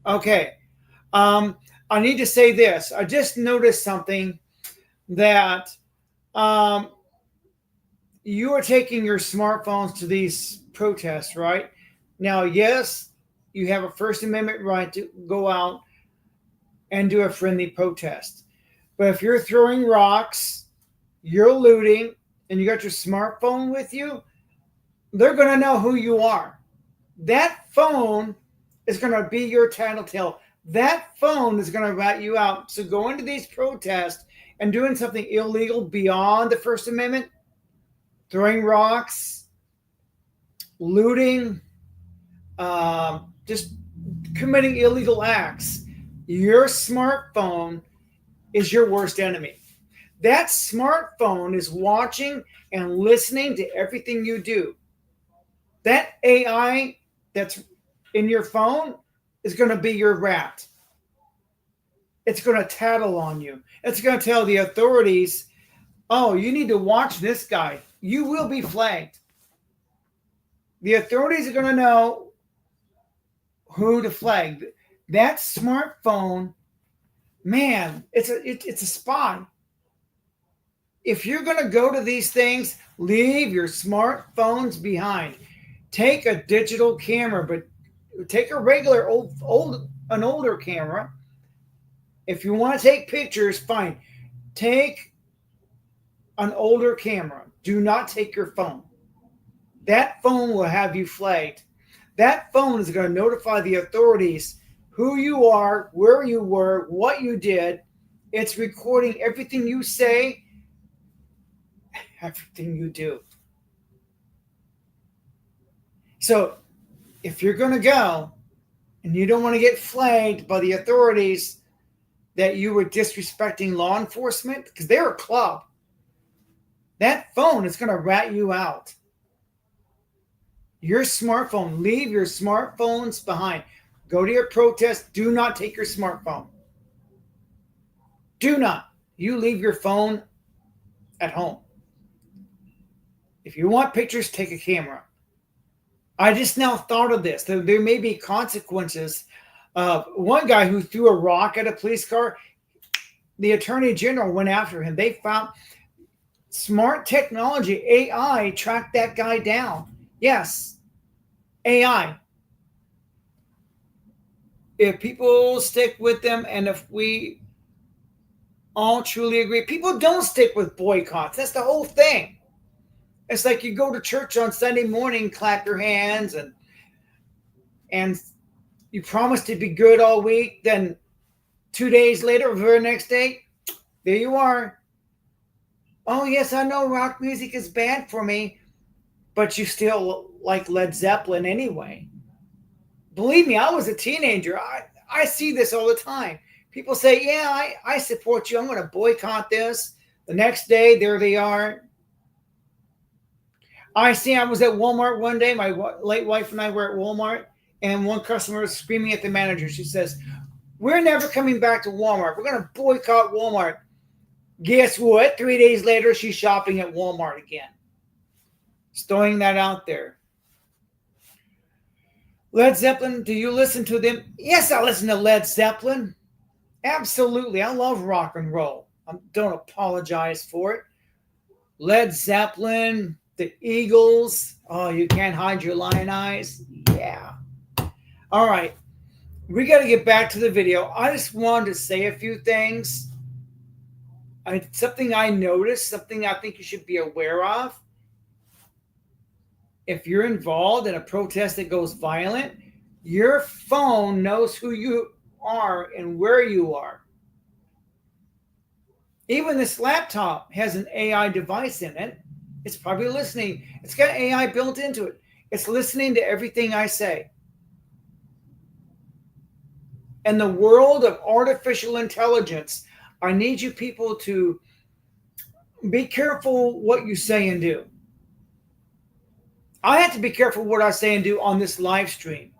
Speaker 16: you!
Speaker 1: Okay. I need to say this. I just noticed something that you are taking your smartphones to these protests, right? Now, yes, you have a First Amendment right to go out and do a friendly protest. But if you're throwing rocks, you're looting, and you got your smartphone with you, they're going to know who you are. That phone is going to be your tattletale. That phone is going to rat you out. So going to these protests and doing something illegal beyond the First Amendment, throwing rocks, looting, just committing illegal acts, your smartphone is your worst enemy. That smartphone is watching and listening to everything you do. That AI that's in your phone is going to be your rat. It's going to tattle on you. It's going to tell the authorities, oh, you need to watch this guy. You will be flagged. The authorities are going to know who to flag. That smartphone, man, it's a spy. If you're going to go to these things, leave your smartphones behind. Take a digital camera, but take a regular an older camera. If you want to take pictures, fine. Take an older camera. Do not take your phone. That phone will have you flagged. That phone is going to notify the authorities who you are, where you were, what you did. It's recording everything you say, everything you do. So if you're going to go and you don't want to get flagged by the authorities that you were disrespecting law enforcement, because they're a club, that phone is going to rat you out. Your smartphone, leave your smartphones behind. Go to your protest. Do not take your smartphone. Do not. You leave your phone at home. If you want pictures, take a camera. I just now thought of this. There may be consequences. One guy who threw a rock at a police car, the attorney general went after him. They found smart technology, AI, tracked that guy down. Yes, AI. If people stick with them, and if we all truly agree, people don't stick with boycotts. That's the whole thing. It's like you go to church on Sunday morning, clap your hands, and you promise to be good all week, then 2 days later, or the very next day, there you are. Oh, yes, I know rock music is bad for me, but you still like Led Zeppelin anyway. Believe me, I was a teenager. I see this all the time. People say, yeah, I support you. I'm going to boycott this. The next day, there they are. I was at Walmart one day. My late wife and I were at Walmart, and one customer was screaming at the manager. She says, we're never coming back to Walmart. We're going to boycott Walmart. Guess what? 3 days later, she's shopping at Walmart again. Just throwing that out there. Led Zeppelin, do you listen to them? Yes, I listen to Led Zeppelin. Absolutely. I love rock and roll. I don't apologize for it. Led Zeppelin, the Eagles. Oh, you can't hide your lion eyes. Yeah. All right. We got to get back to the video. I just wanted to say a few things. Something I noticed, something I think you should be aware of. If you're involved in a protest that goes violent, your phone knows who you are and where you are. Even this laptop has an AI device in it. It's probably listening. It's got AI built into it. It's listening to everything I say. In the world of artificial intelligence, I need you people to be careful what you say and do. I have to be careful what I say and do on this live stream.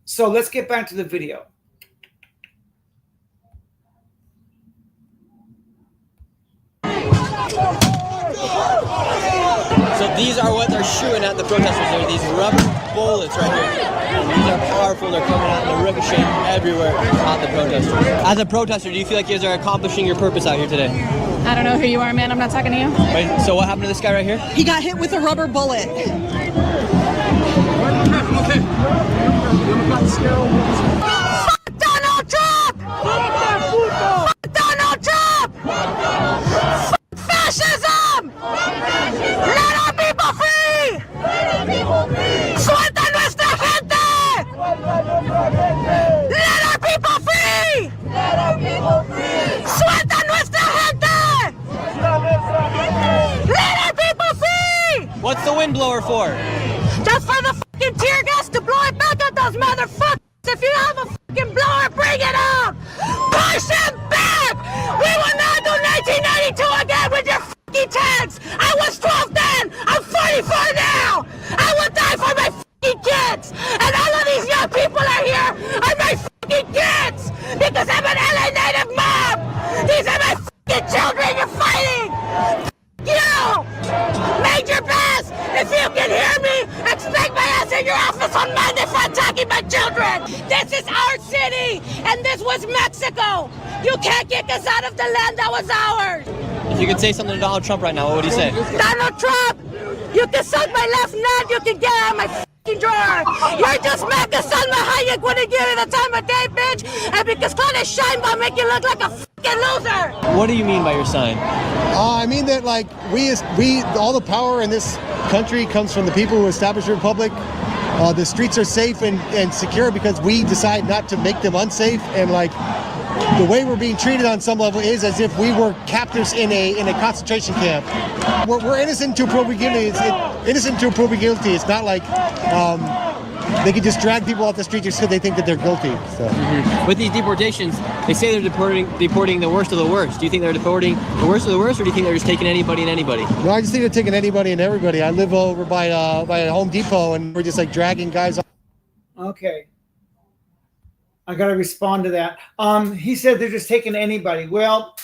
Speaker 1: So let's get back to the video.
Speaker 3: So these are what they're shooting at the protesters. They're these rubber bullets right here. And these are powerful. They're coming out and they're ricocheting everywhere at the protesters. As a protester, do you feel like you guys are accomplishing your purpose out here today?
Speaker 17: I don't know who you are, man. I'm not talking to you.
Speaker 3: Wait, so what happened to this guy right here?
Speaker 17: He got hit with a rubber bullet. Fuck Donald Trump! Fuck Donald Trump! Fuck fascism! Let our people free! Suelta nuestra gente! Let our people free! Suelta nuestra gente! Let our people free!
Speaker 3: What's the windblower for?
Speaker 17: Just for the fucking tear gas to blow it back at those motherfuckers! If you have a fucking blower, bring it up! Push them back! We will not do 1992 again with your fucking tanks! I was 12 then! I'm 44 now! I will die for my fucking kids! And all of these young people are here are my fucking kids! Because I'm an LA native mom! These are my fucking children you're fighting! You! Major Bass, if you can hear me, expect my ass in your office on Monday for attacking my children! This is our city, and this was Mexico! You can't kick us out of the land that was ours!
Speaker 3: If you could say something to Donald Trump right now, what would you say?
Speaker 17: Donald Trump, you can suck my left nut, you can get out of my fucking drawer! You're just mad because Salma Hayek wouldn't give you the time of day, bitch! And because Claudia Sheinbaum make you look like a fucking loser!
Speaker 3: What do you mean by your sign?
Speaker 18: I mean that, like, we all the power in this country comes from the people who established the republic. The streets are safe and secure because we decide not to make them unsafe. And like the way we're being treated on some level is as if we were captives in a concentration camp. We're innocent until proven guilty. Innocent until proven guilty. It's not like they can just drag people off the street just because they think that they're guilty. So.
Speaker 3: With these deportations, they say they're deporting the worst of the worst. Do you think they're deporting the worst of the worst, or do you think they're just taking anybody and anybody?
Speaker 18: No, I just think they're taking anybody and everybody. I live over by Home Depot, and we're just like dragging guys off.
Speaker 1: Okay. I got to respond to that. He said they're just taking anybody. Well,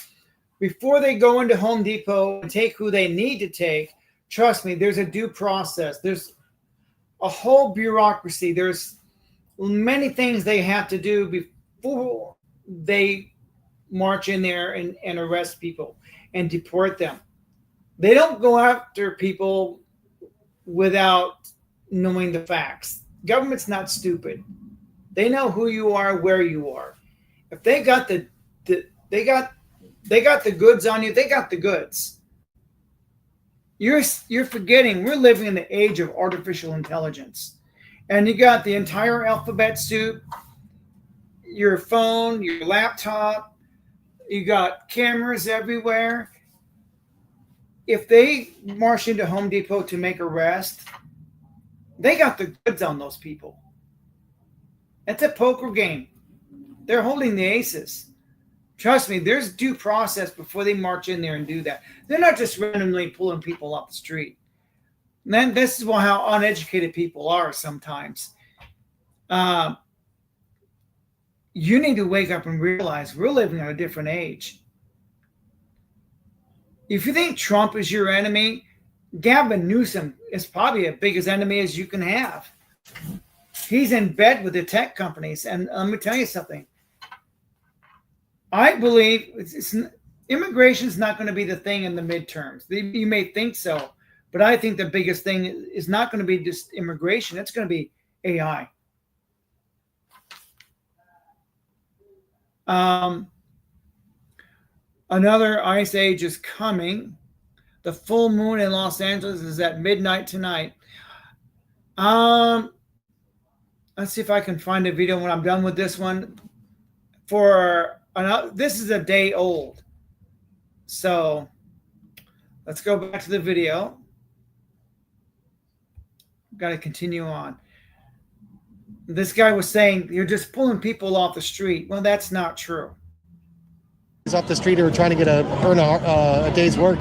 Speaker 1: before they go into Home Depot and take who they need to take, trust me, there's a due process. There's a whole bureaucracy. There's many things they have to do before they march in there and arrest people and deport them. They don't go after people without knowing the facts. Government's not stupid. They know who you are, where you are. If they got the goods on you, they got the goods. You're forgetting we're living in the age of artificial intelligence. And you got the entire alphabet soup, your phone, your laptop, you got cameras everywhere. If they march into Home Depot to make arrest, they got the goods on those people. It's a poker game. They're holding the aces. Trust me, there's due process before they march in there and do that. They're not just randomly pulling people off the street. And then this is how uneducated people are sometimes. You need to wake up and realize we're living in a different age. If you think Trump is your enemy, Gavin Newsom is probably as big as enemy as you can have. He's in bed with the tech companies. And let me tell you something. I believe immigration is not going to be the thing in the midterms. You may think so, but I think the biggest thing is not going to be just immigration. It's going to be AI. Another ice age is coming. The full moon in Los Angeles is at midnight tonight. Let's see if I can find a video when I'm done with this one. This is a day old. So let's go back to the video. Got to continue on. This guy was saying you're just pulling people off the street. Well, that's not true.
Speaker 18: Off the street or trying to earn a day's work,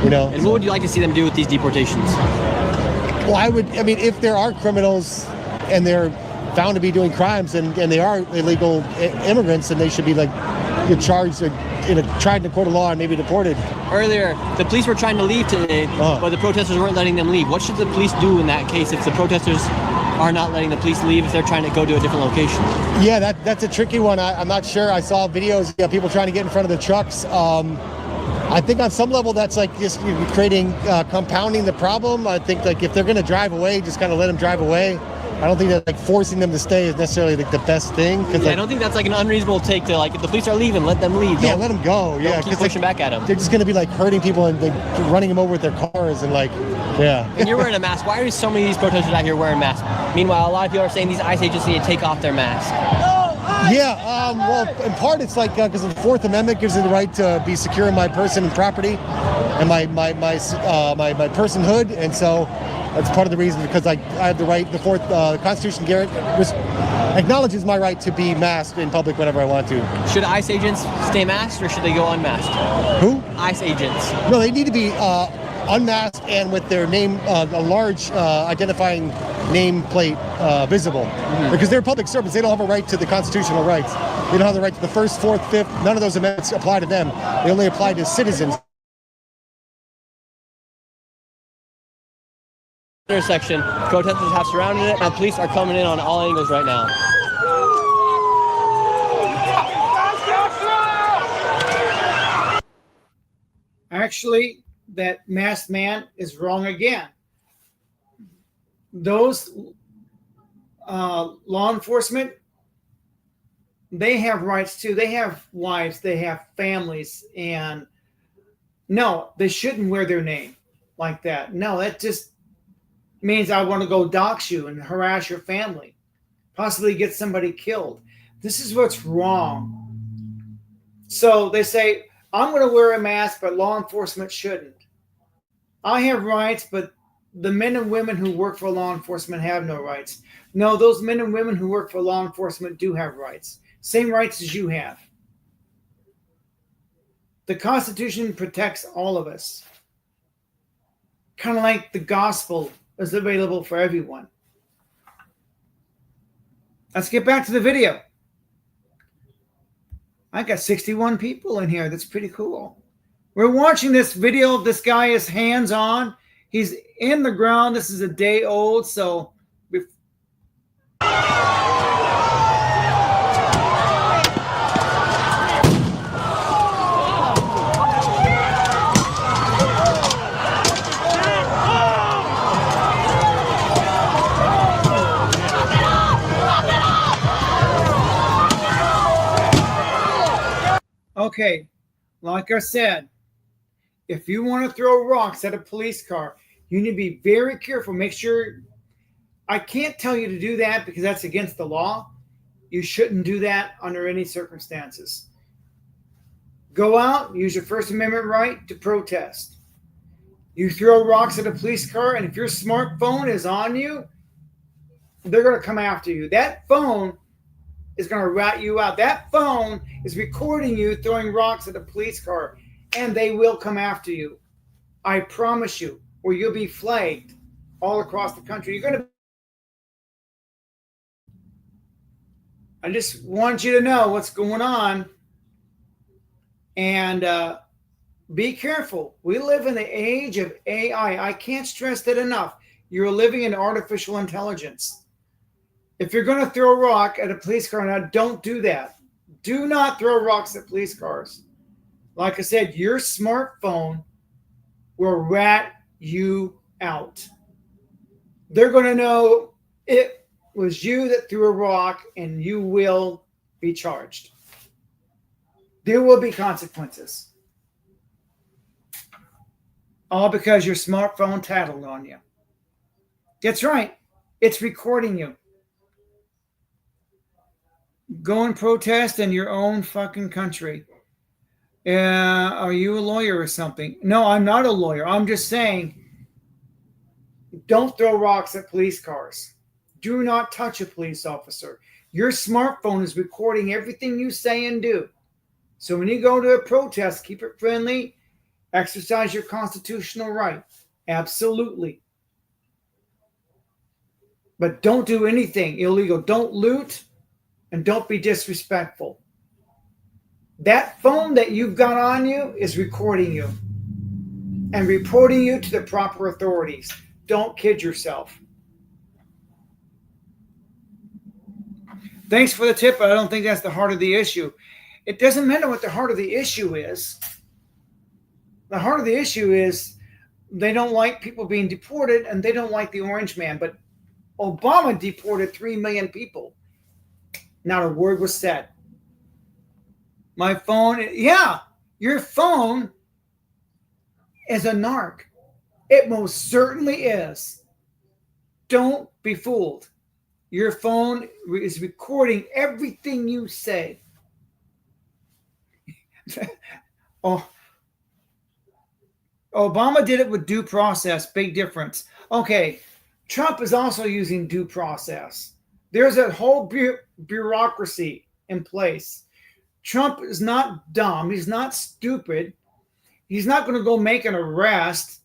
Speaker 18: you know.
Speaker 3: And what would you like to see them do with these deportations?
Speaker 18: Well, I mean, if there are criminals and they're found to be doing crimes and they are illegal immigrants, then they should be charged, tried in a court of law and maybe deported.
Speaker 3: Earlier, the police were trying to leave today, but the protesters weren't letting them leave. What should the police do in that case if the protesters are not letting the police leave if they're trying to go to a different location?
Speaker 18: Yeah, that's a tricky one. I'm not sure. I saw videos of people trying to get in front of the trucks. I think on some level that's just compounding the problem. I think if they're going to drive away, just kind of let them drive away. I don't think that forcing them to stay is necessarily the best thing.
Speaker 3: I don't think that's an unreasonable take to if the police are leaving, let them leave.
Speaker 18: Yeah, let them go. Yeah,
Speaker 3: keep pushing back at them.
Speaker 18: They're just going to be hurting people and running them over with their cars and yeah.
Speaker 3: And you're wearing a mask. Why are so many of these protesters out here wearing masks? Meanwhile, a lot of people are saying these ICE agents need to take off their mask.
Speaker 18: Yeah, well, in part it's because the Fourth Amendment gives me the right to be secure in my person and property and my personhood, and so that's part of the reason, because I have the right. The Constitution acknowledges my right to be masked in public whenever I want to.
Speaker 3: Should ICE agents stay masked or should they go unmasked?
Speaker 18: Who?
Speaker 3: ICE agents.
Speaker 18: No, they need to be unmasked and with their name, a large identifying nameplate visible, because they're public servants. They don't have a right to the constitutional rights. They don't have the right to the First, Fourth, Fifth. None of those amendments apply to them. They only apply to citizens.
Speaker 3: Intersection. Protesters have surrounded it, and police are coming in on all angles right now.
Speaker 1: Actually, that masked man is wrong again. Those law enforcement, they have rights too. They have wives, they have families, and no, they shouldn't wear their name like that. No, that just means I want to go dox you and harass your family, possibly get somebody killed. This is what's wrong. So they say, I'm going to wear a mask, but law enforcement shouldn't. I have rights, but the men and women who work for law enforcement have no rights. No, those men and women who work for law enforcement do have rights. Same rights as you have. The Constitution protects all of us. Kind of like the gospel is available for everyone. Let's get back to the video. I got 61 people in here. That's pretty cool. We're watching this video. This guy is hands-on. He's in the ground. This is a day old, so okay, like I said, if you want to throw rocks at a police car, you need to be very careful. Make sure, I can't tell you to do that because that's against the law. You shouldn't do that under any circumstances. Go out, use your First Amendment right to protest. You throw rocks at a police car, and if your smartphone is on you, they're going to come after you. That phone is going to rat you out. That phone is recording you throwing rocks at a police car, and they will come after you. I promise you, or you'll be flagged all across the country. You're going to. I just want you to know what's going on, and be careful. We live in the age of AI. I can't stress that enough. You're living in artificial intelligence. If you're going to throw a rock at a police car, now don't do that. Do not throw rocks at police cars. Like I said, your smartphone will rat you out. They're going to know it was you that threw a rock, and you will be charged. There will be consequences. All because your smartphone tattled on you. That's right. It's recording you. Go and protest in your own fucking country. Are you a lawyer or something? No, I'm not a lawyer. I'm just saying, don't throw rocks at police cars. Do not touch a police officer. Your smartphone is recording everything you say and do. So when you go to a protest, keep it friendly. Exercise your constitutional right. Absolutely. But don't do anything illegal. Don't loot, and don't be disrespectful. That phone that you've got on you is recording you and reporting you to the proper authorities. Don't kid yourself. Thanks for the tip, but I don't think that's the heart of the issue. It doesn't matter what the heart of the issue is. The heart of the issue is they don't like people being deported, and they don't like the orange man. But Obama deported 3 million people. Not a word was said. My phone, yeah, your phone is a narc. It most certainly is. Don't be fooled. Your phone is recording everything you say. Oh, Obama did it with due process. Big difference. Okay, Trump is also using due process. There's a whole bureaucracy in place. Trump is not dumb. He's not stupid. He's not going to go make an arrest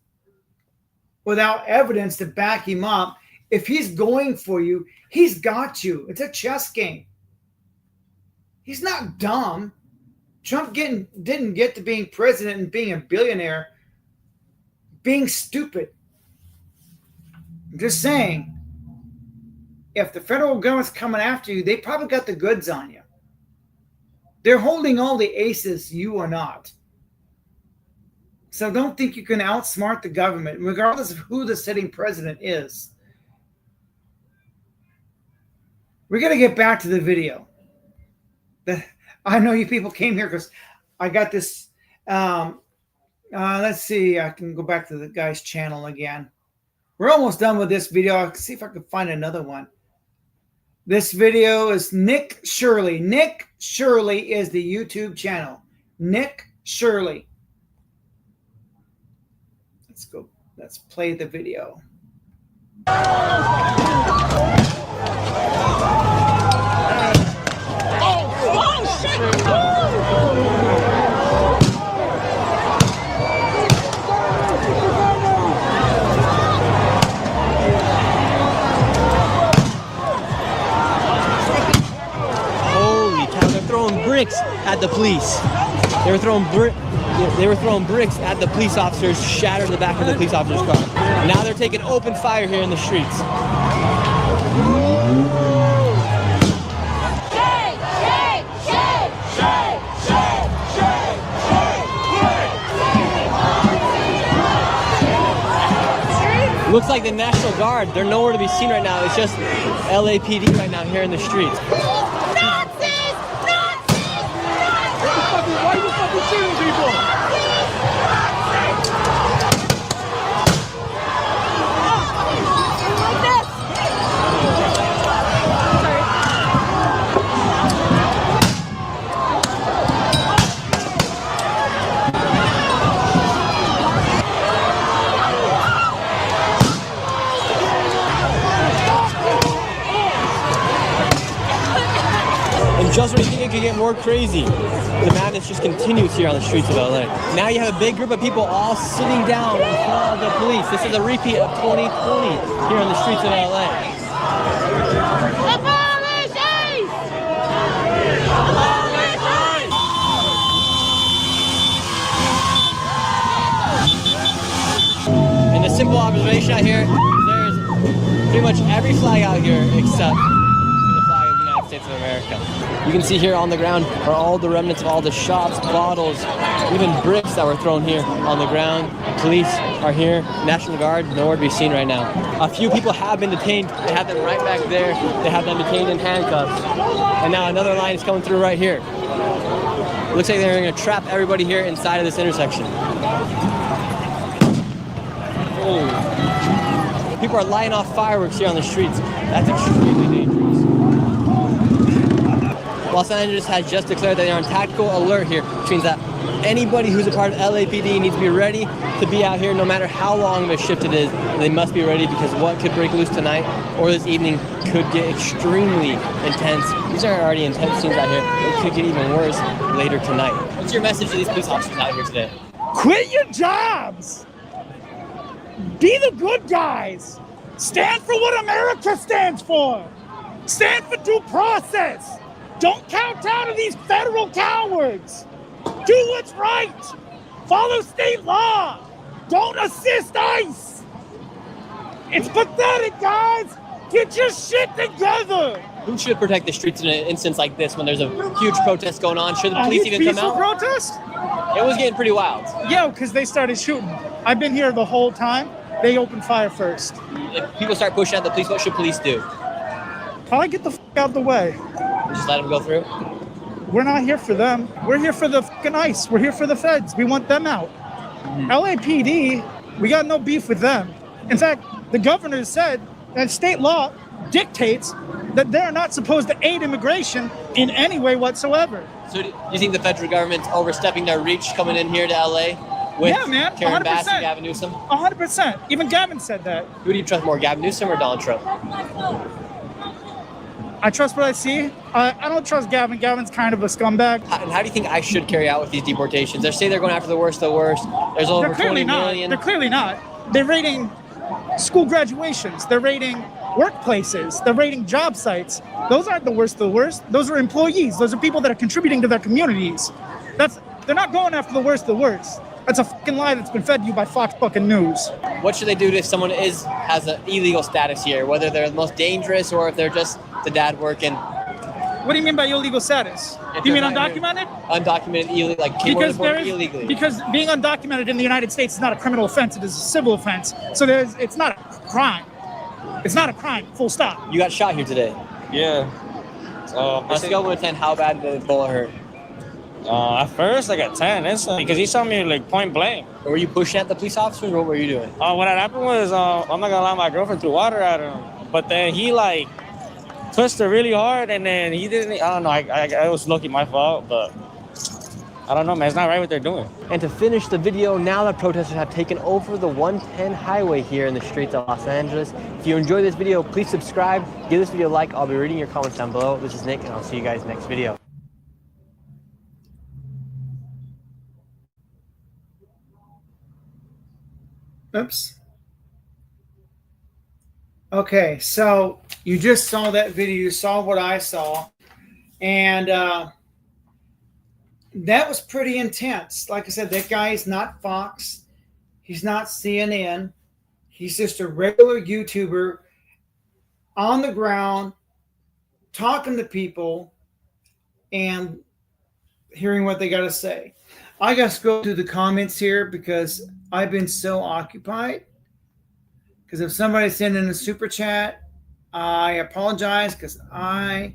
Speaker 1: without evidence to back him up. If he's going for you, he's got you. It's a chess game. He's not dumb. Trump didn't get to being president and being a billionaire being stupid. I'm just saying, if the federal government's coming after you, they probably got the goods on you. They're holding all the aces, you are not. So don't think you can outsmart the government, regardless of who the sitting president is. We're going to get back to the video. I know you people came here because I got this. Let's see. I can go back to the guy's channel again. We're almost done with this video. I'll see if I can find another one. This video is Nick Shirley. Nick Shirley is the YouTube channel. Nick Shirley. Let's go. Let's play the video.
Speaker 16: Oh, shit!
Speaker 3: Holy cow! They're throwing bricks at the police. They were throwing bricks at the police officers, shattered the back of the police officer's car. Now they're taking open fire here in the streets. Looks like the National Guard, they're nowhere to be seen right now. It's just LAPD right now here in the streets.
Speaker 16: Nazis! Nazis! Nazis! Why are you fucking shooting people?
Speaker 3: more crazy. The madness just continues here on the streets of LA. Now you have a big group of people all sitting down in front of the police. This is a repeat of 2020 here on the streets of LA. And the simple observation out here, there's pretty much every flag out here except the flag of the United States of America. You can see here on the ground are all the remnants of all the shots, bottles, even bricks that were thrown here on the ground. Police are here, National Guard, nowhere to be seen right now. A few people have been detained. They have them right back there. They have them detained in handcuffs. And now another line is coming through right here. Looks like they're going to trap everybody here inside of this intersection. Oh. People are lighting off fireworks here on the streets. That's extremely dangerous. Los Angeles has just declared that they're on tactical alert here, which means that anybody who's a part of LAPD needs to be ready to be out here no matter how long of a shift it is. They must be ready because what could break loose tonight or this evening could get extremely intense. These are already intense scenes out here. It could get even worse later tonight. What's your message to these police officers out here today?
Speaker 7: Quit your jobs! Be the good guys! Stand for what America stands for! Stand for due process! Don't kowtow to these federal cowards! Do what's right! Follow state law! Don't assist ICE! It's pathetic, guys! Get your shit together!
Speaker 3: Who should protect the streets in an instance like this when there's a huge protest going on? Should the police even come out?
Speaker 7: Protest?
Speaker 3: It was getting pretty wild.
Speaker 7: Yeah, because they started shooting. I've been here the whole time. They opened fire first.
Speaker 3: If people start pushing at the police, what should police do?
Speaker 7: Probably get the f*** out the way.
Speaker 3: Just let them go through?
Speaker 7: We're not here for them. We're here for the fucking ICE. We're here for the feds. We want them out. LAPD, we got no beef with them. In fact, the governor said that state law dictates that they're not supposed to aid immigration in any way whatsoever.
Speaker 3: So do you think the federal government's overstepping their reach coming in here to LA with
Speaker 7: man,
Speaker 3: Karen
Speaker 7: 100%.
Speaker 3: Bass and Gavin Newsom?
Speaker 7: 100%. Even Gavin said that.
Speaker 3: Who do you trust more, Gavin Newsom or Donald Trump?
Speaker 7: I trust what I see. I don't trust Gavin. Gavin's kind of a scumbag.
Speaker 3: And how do you think ICE should carry out with these deportations? They say they're going after the worst of the worst. There's over 20 million.
Speaker 7: They're clearly not. They're raiding school graduations. They're raiding workplaces. They're raiding job sites. Those aren't the worst of the worst. Those are employees. Those are people that are contributing to their communities. They're not going after the worst of the worst. That's a fucking lie that's been fed to you by Fox fucking News.
Speaker 3: What should they do if someone has an illegal status here? Whether they're the most dangerous or if they're just the dad working.
Speaker 7: What do you mean by illegal status? Do you mean undocumented?
Speaker 3: Undocumented, illegal, like came over the border illegally.
Speaker 7: Because being undocumented in the United States is not a criminal offense, it is a civil offense. So it's not a crime. It's not a crime, full stop.
Speaker 3: You got shot here today.
Speaker 19: Yeah.
Speaker 3: On a scale of 1 to 10, how bad did the bullet hurt?
Speaker 19: At first, like a 10 instantly, because he saw me like point blank.
Speaker 3: Were you pushing at the police officers, or what were you doing?
Speaker 19: What had happened was, I'm not gonna lie, my girlfriend threw water at him, but then he like twisted really hard, and then he didn't. I don't know. I was lucky, my fault, but I don't know, man. It's not right what they're doing.
Speaker 3: And to finish the video, now that protesters have taken over the 110 highway here in the streets of Los Angeles. If you enjoyed this video, please subscribe, give this video a like. I'll be reading your comments down below. This is Nick, and I'll see you guys next video.
Speaker 1: Oops. Okay, so you just saw that video. You saw what I saw. And that was pretty intense. Like I said, that guy is not Fox. He's not CNN. He's just a regular YouTuber on the ground, talking to people and hearing what they got to say. I got to scroll through the comments here because I've been so occupied. Because if somebody sent in a super chat, I apologize because I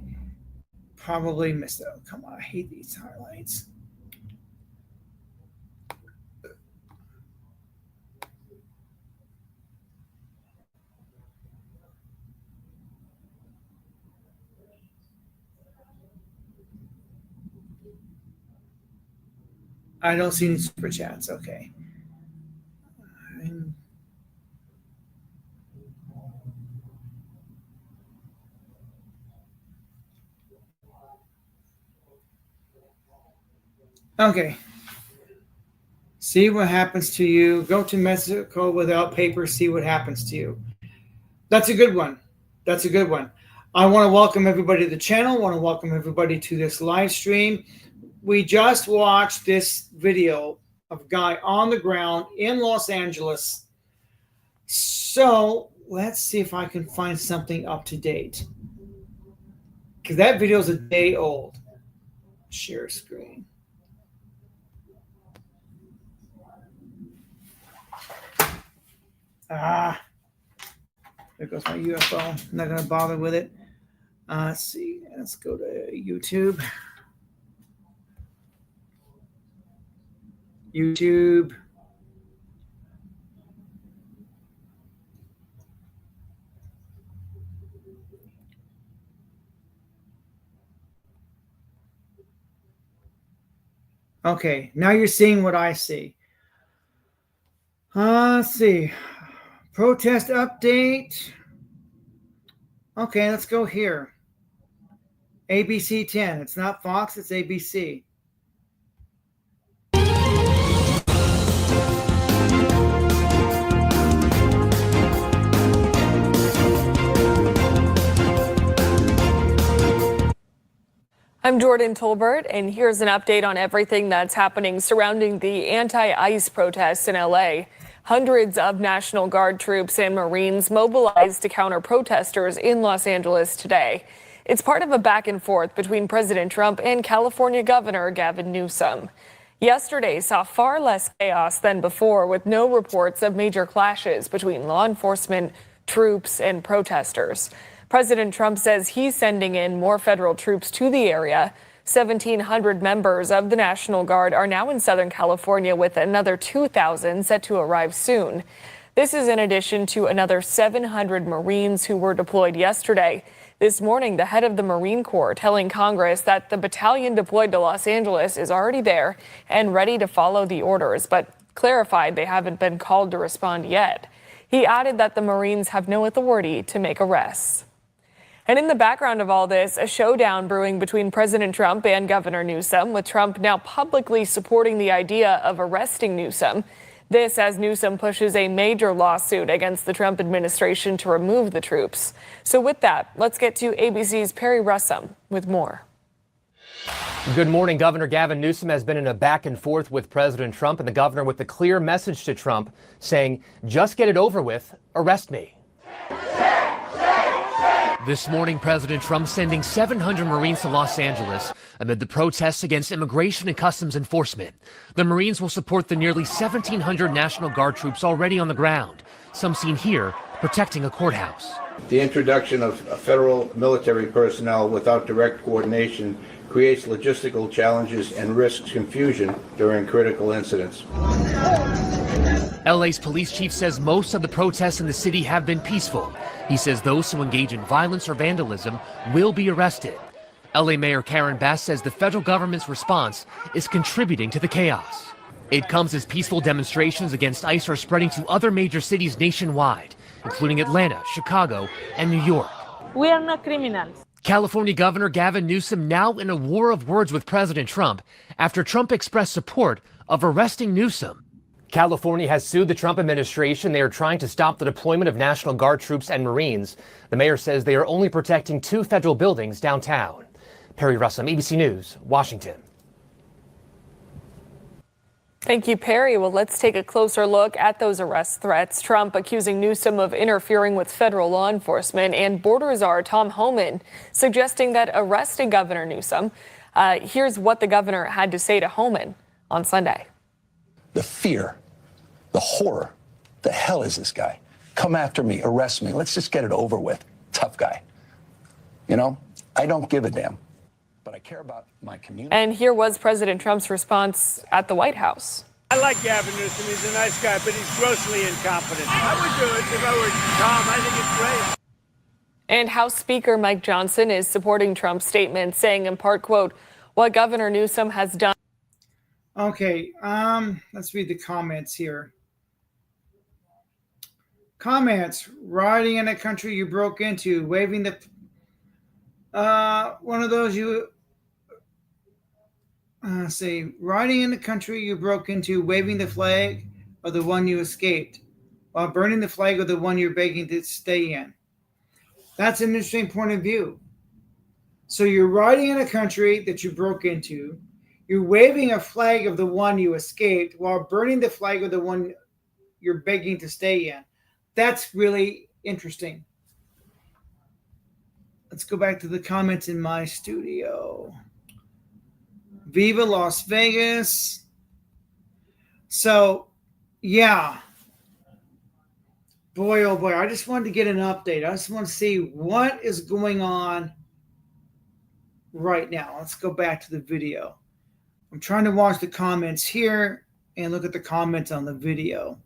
Speaker 1: probably missed it. Oh, come on, I hate these highlights. I don't see any super chats. Okay. Okay. See what happens to you. Go to Mexico without papers. See what happens to you. That's a good one. That's a good one. I want to welcome everybody to the channel. I want to welcome everybody to this live stream. We just watched this video of a guy on the ground in Los Angeles. So let's see if I can find something up to date. Because that video is a day old. Share screen. There goes my UFO. I'm not going to bother with it. Let's see. Let's go to YouTube. YouTube. Okay, now you're seeing what I see. Let's see. Protest update. Okay, let's go here. ABC 10. It's not Fox, it's ABC.
Speaker 20: I'm Jordan Tolbert, and here's an update on everything that's happening surrounding the anti-ICE protests in LA. Hundreds of National Guard troops and Marines mobilized to counter protesters in Los Angeles today. It's part of a back and forth between President Trump and California Governor Gavin Newsom. Yesterday saw far less chaos than before, with no reports of major clashes between law enforcement, troops, and protesters. President Trump says he's sending in more federal troops to the area. 1,700 members of the National Guard are now in Southern California, with another 2,000 set to arrive soon. This is in addition to another 700 Marines who were deployed yesterday. This morning, the head of the Marine Corps telling Congress that the battalion deployed to Los Angeles is already there and ready to follow the orders, but clarified they haven't been called to respond yet. He added that the Marines have no authority to make arrests. And in the background of all this, a showdown brewing between President Trump and Governor Newsom, with Trump now publicly supporting the idea of arresting Newsom. This as Newsom pushes a major lawsuit against the Trump administration to remove the troops. So with that, let's get to ABC's Perry Russum with more.
Speaker 21: Good morning. Governor Gavin Newsom has been in a back and forth with President Trump, and the governor with a clear message to Trump saying, just get it over with, arrest me. This morning, President Trump sending 700 Marines to Los Angeles amid the protests against immigration and customs enforcement. The Marines will support the nearly 1,700 National Guard troops already on the ground, some seen here protecting a courthouse.
Speaker 22: The introduction of federal military personnel without direct coordination creates logistical challenges and risks confusion during critical incidents.
Speaker 21: LA's police chief says most of the protests in the city have been peaceful. He says those who engage in violence or vandalism will be arrested. LA Mayor Karen Bass says the federal government's response is contributing to the chaos. It comes as peaceful demonstrations against ICE are spreading to other major cities nationwide, including Atlanta, Chicago, and New York.
Speaker 23: We are not criminals.
Speaker 21: California Governor Gavin Newsom now in a war of words with President Trump after Trump expressed support of arresting Newsom. California has sued the Trump administration. They are trying to stop the deployment of National Guard troops and Marines. The mayor says they are only protecting 2 federal buildings downtown. Perry Russum, ABC News, Washington.
Speaker 20: Thank you, Perry. Well, let's take a closer look at those arrest threats. Trump accusing Newsom of interfering with federal law enforcement, and border czar Tom Homan suggesting that arresting Governor Newsom. Here's what the governor had to say to Homan on Sunday.
Speaker 24: The fear, the horror, the hell is this guy? Come after me, arrest me. Let's just get it over with. Tough guy. You know, I don't give a damn, but I care about my community.
Speaker 20: And here was President Trump's response at the White House.
Speaker 25: I like Gavin Newsom. He's a nice guy, but he's grossly incompetent. I would do it if I were Tom. I think it's great.
Speaker 20: And House Speaker Mike Johnson is supporting Trump's statement, saying in part, quote, what Governor Newsom has done.
Speaker 1: Okay, let's read the comments here. Comments: rioting in a country you broke into, waving the one of those you Say, riding in the country you broke into, waving the flag of the one you escaped, while burning the flag of the one you're begging to stay in. That's an interesting point of view. So you're riding in a country that you broke into, you're waving a flag of the one you escaped, while burning the flag of the one you're begging to stay in. That's really interesting. Let's go back to the comments in my studio. Viva Las Vegas. So, yeah. Boy, oh boy, I just wanted to get an update. I just want to see what is going on right now. Let's go back to the video. I'm trying to watch the comments here and look at the comments on the video.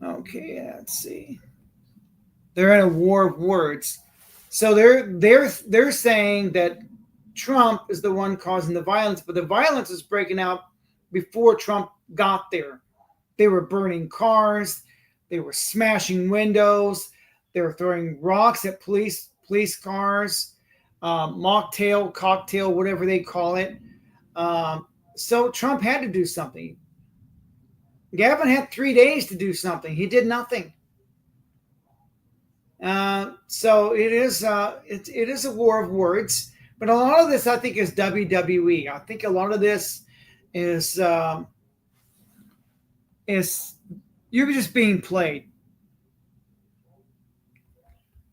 Speaker 1: Okay, let's see. They're in a war of words. So they're saying that Trump is the one causing the violence, but the violence is breaking out before Trump got there. They were burning cars, they were smashing windows, they were throwing rocks at police cars, mocktail, cocktail, whatever they call it. So Trump had to do something. Gavin had 3 days to do something. He did nothing. So it is a war of words, but a lot of this I think is WWE. I think a lot of this is you're just being played.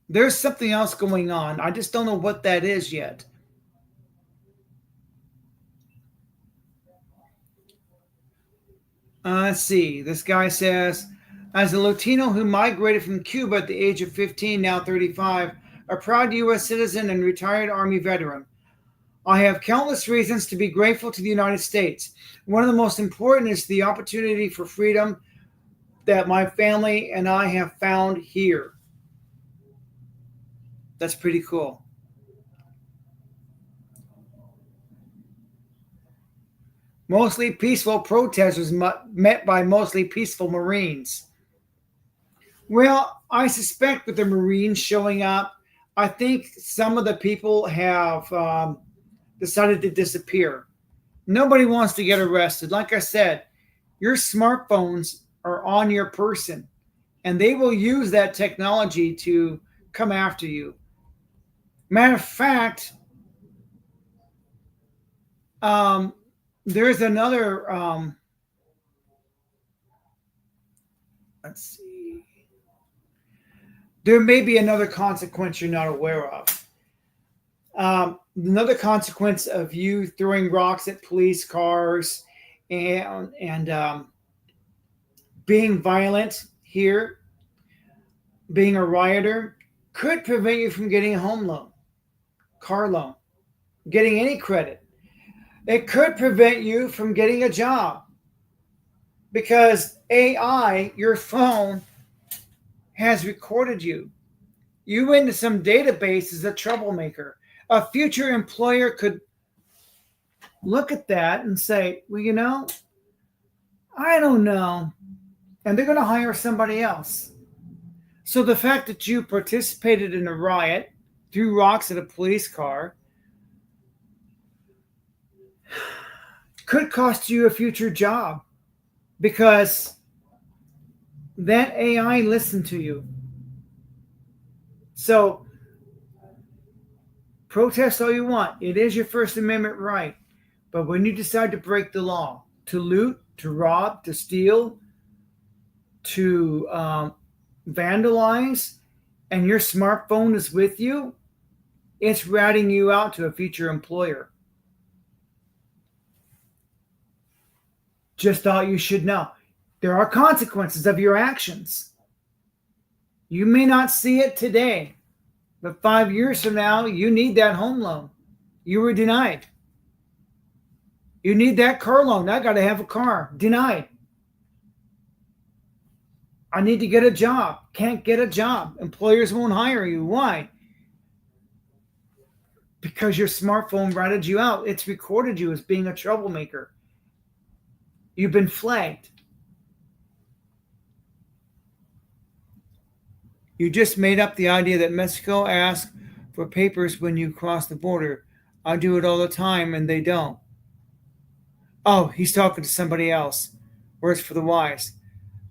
Speaker 1: There's something else going on. I just don't know what that is yet. Let's see. This guy says, as a Latino who migrated from Cuba at the age of 15, now 35, a proud U.S. citizen and retired Army veteran, I have countless reasons to be grateful to the United States. One of the most important is the opportunity for freedom that my family and I have found here. That's pretty cool. Mostly peaceful protesters met by mostly peaceful Marines. Well, I suspect with the Marines showing up, I think some of the people have decided to disappear. Nobody wants to get arrested. Like I said, your smartphones are on your person, and they will use that technology to come after you. Matter of fact, there's another, let's see. There may be another consequence you're not aware of. Another consequence of you throwing rocks at police cars and being violent here, being a rioter, could prevent you from getting a home loan, car loan, getting any credit. It could prevent you from getting a job because AI, your phone, has recorded you. You went into some database as a troublemaker. A future employer could look at that and say, well, you know, I don't know. And they're going to hire somebody else. So the fact that you participated in a riot, threw rocks at a police car, could cost you a future job because that AI listened to you. So protest all you want. It is your First Amendment right. But when you decide to break the law, to loot, to rob, to steal, to vandalize, and your smartphone is with you, it's ratting you out to a future employer. Just thought you should know. There are consequences of your actions. You may not see it today, but 5 years from now, you need that home loan. You were denied. You need that car loan. I got to have a car. Denied. I need to get a job. Can't get a job. Employers won't hire you. Why? Because your smartphone ratted you out. It's recorded you as being a troublemaker. You've been flagged. You just made up the idea that Mexico asked for papers when you cross the border. I do it all the time and they don't. Oh, he's talking to somebody else. Words for the wise.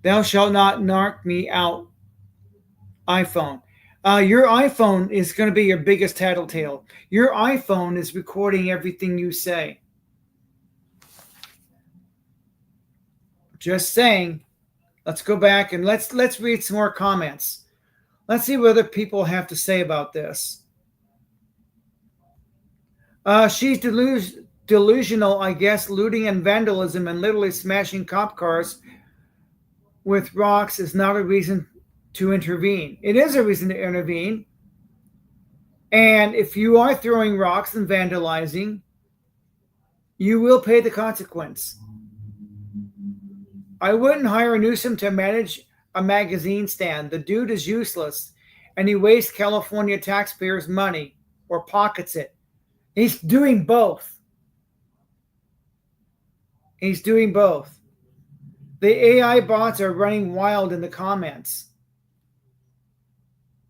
Speaker 1: Thou shalt not knock me out. iPhone. Your iPhone is going to be your biggest tattletale. Your iPhone is recording everything you say. Just saying. Let's go back and let's read some more comments. Let's see what other people have to say about this. She's delusional, I guess. Looting and vandalism and literally smashing cop cars with rocks is not a reason to intervene. It is a reason to intervene. And if you are throwing rocks and vandalizing, you will pay the consequence. I wouldn't hire Newsom to manage a magazine stand. The dude is useless, and he wastes California taxpayers' money or pockets it. He's doing both. He's doing both. The AI bots are running wild in the comments.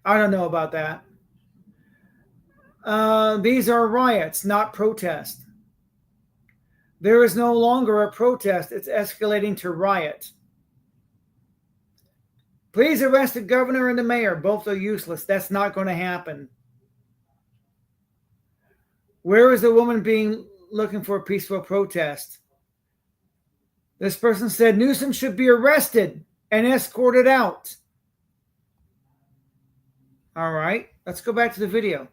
Speaker 1: I don't know about that. These are riots, not protests. There is no longer a protest. It's escalating to riot. Please arrest the governor and the mayor. Both are useless. That's not going to happen. Where is the woman looking for a peaceful protest? This person said Newsom should be arrested and escorted out. All right, let's go back to the video.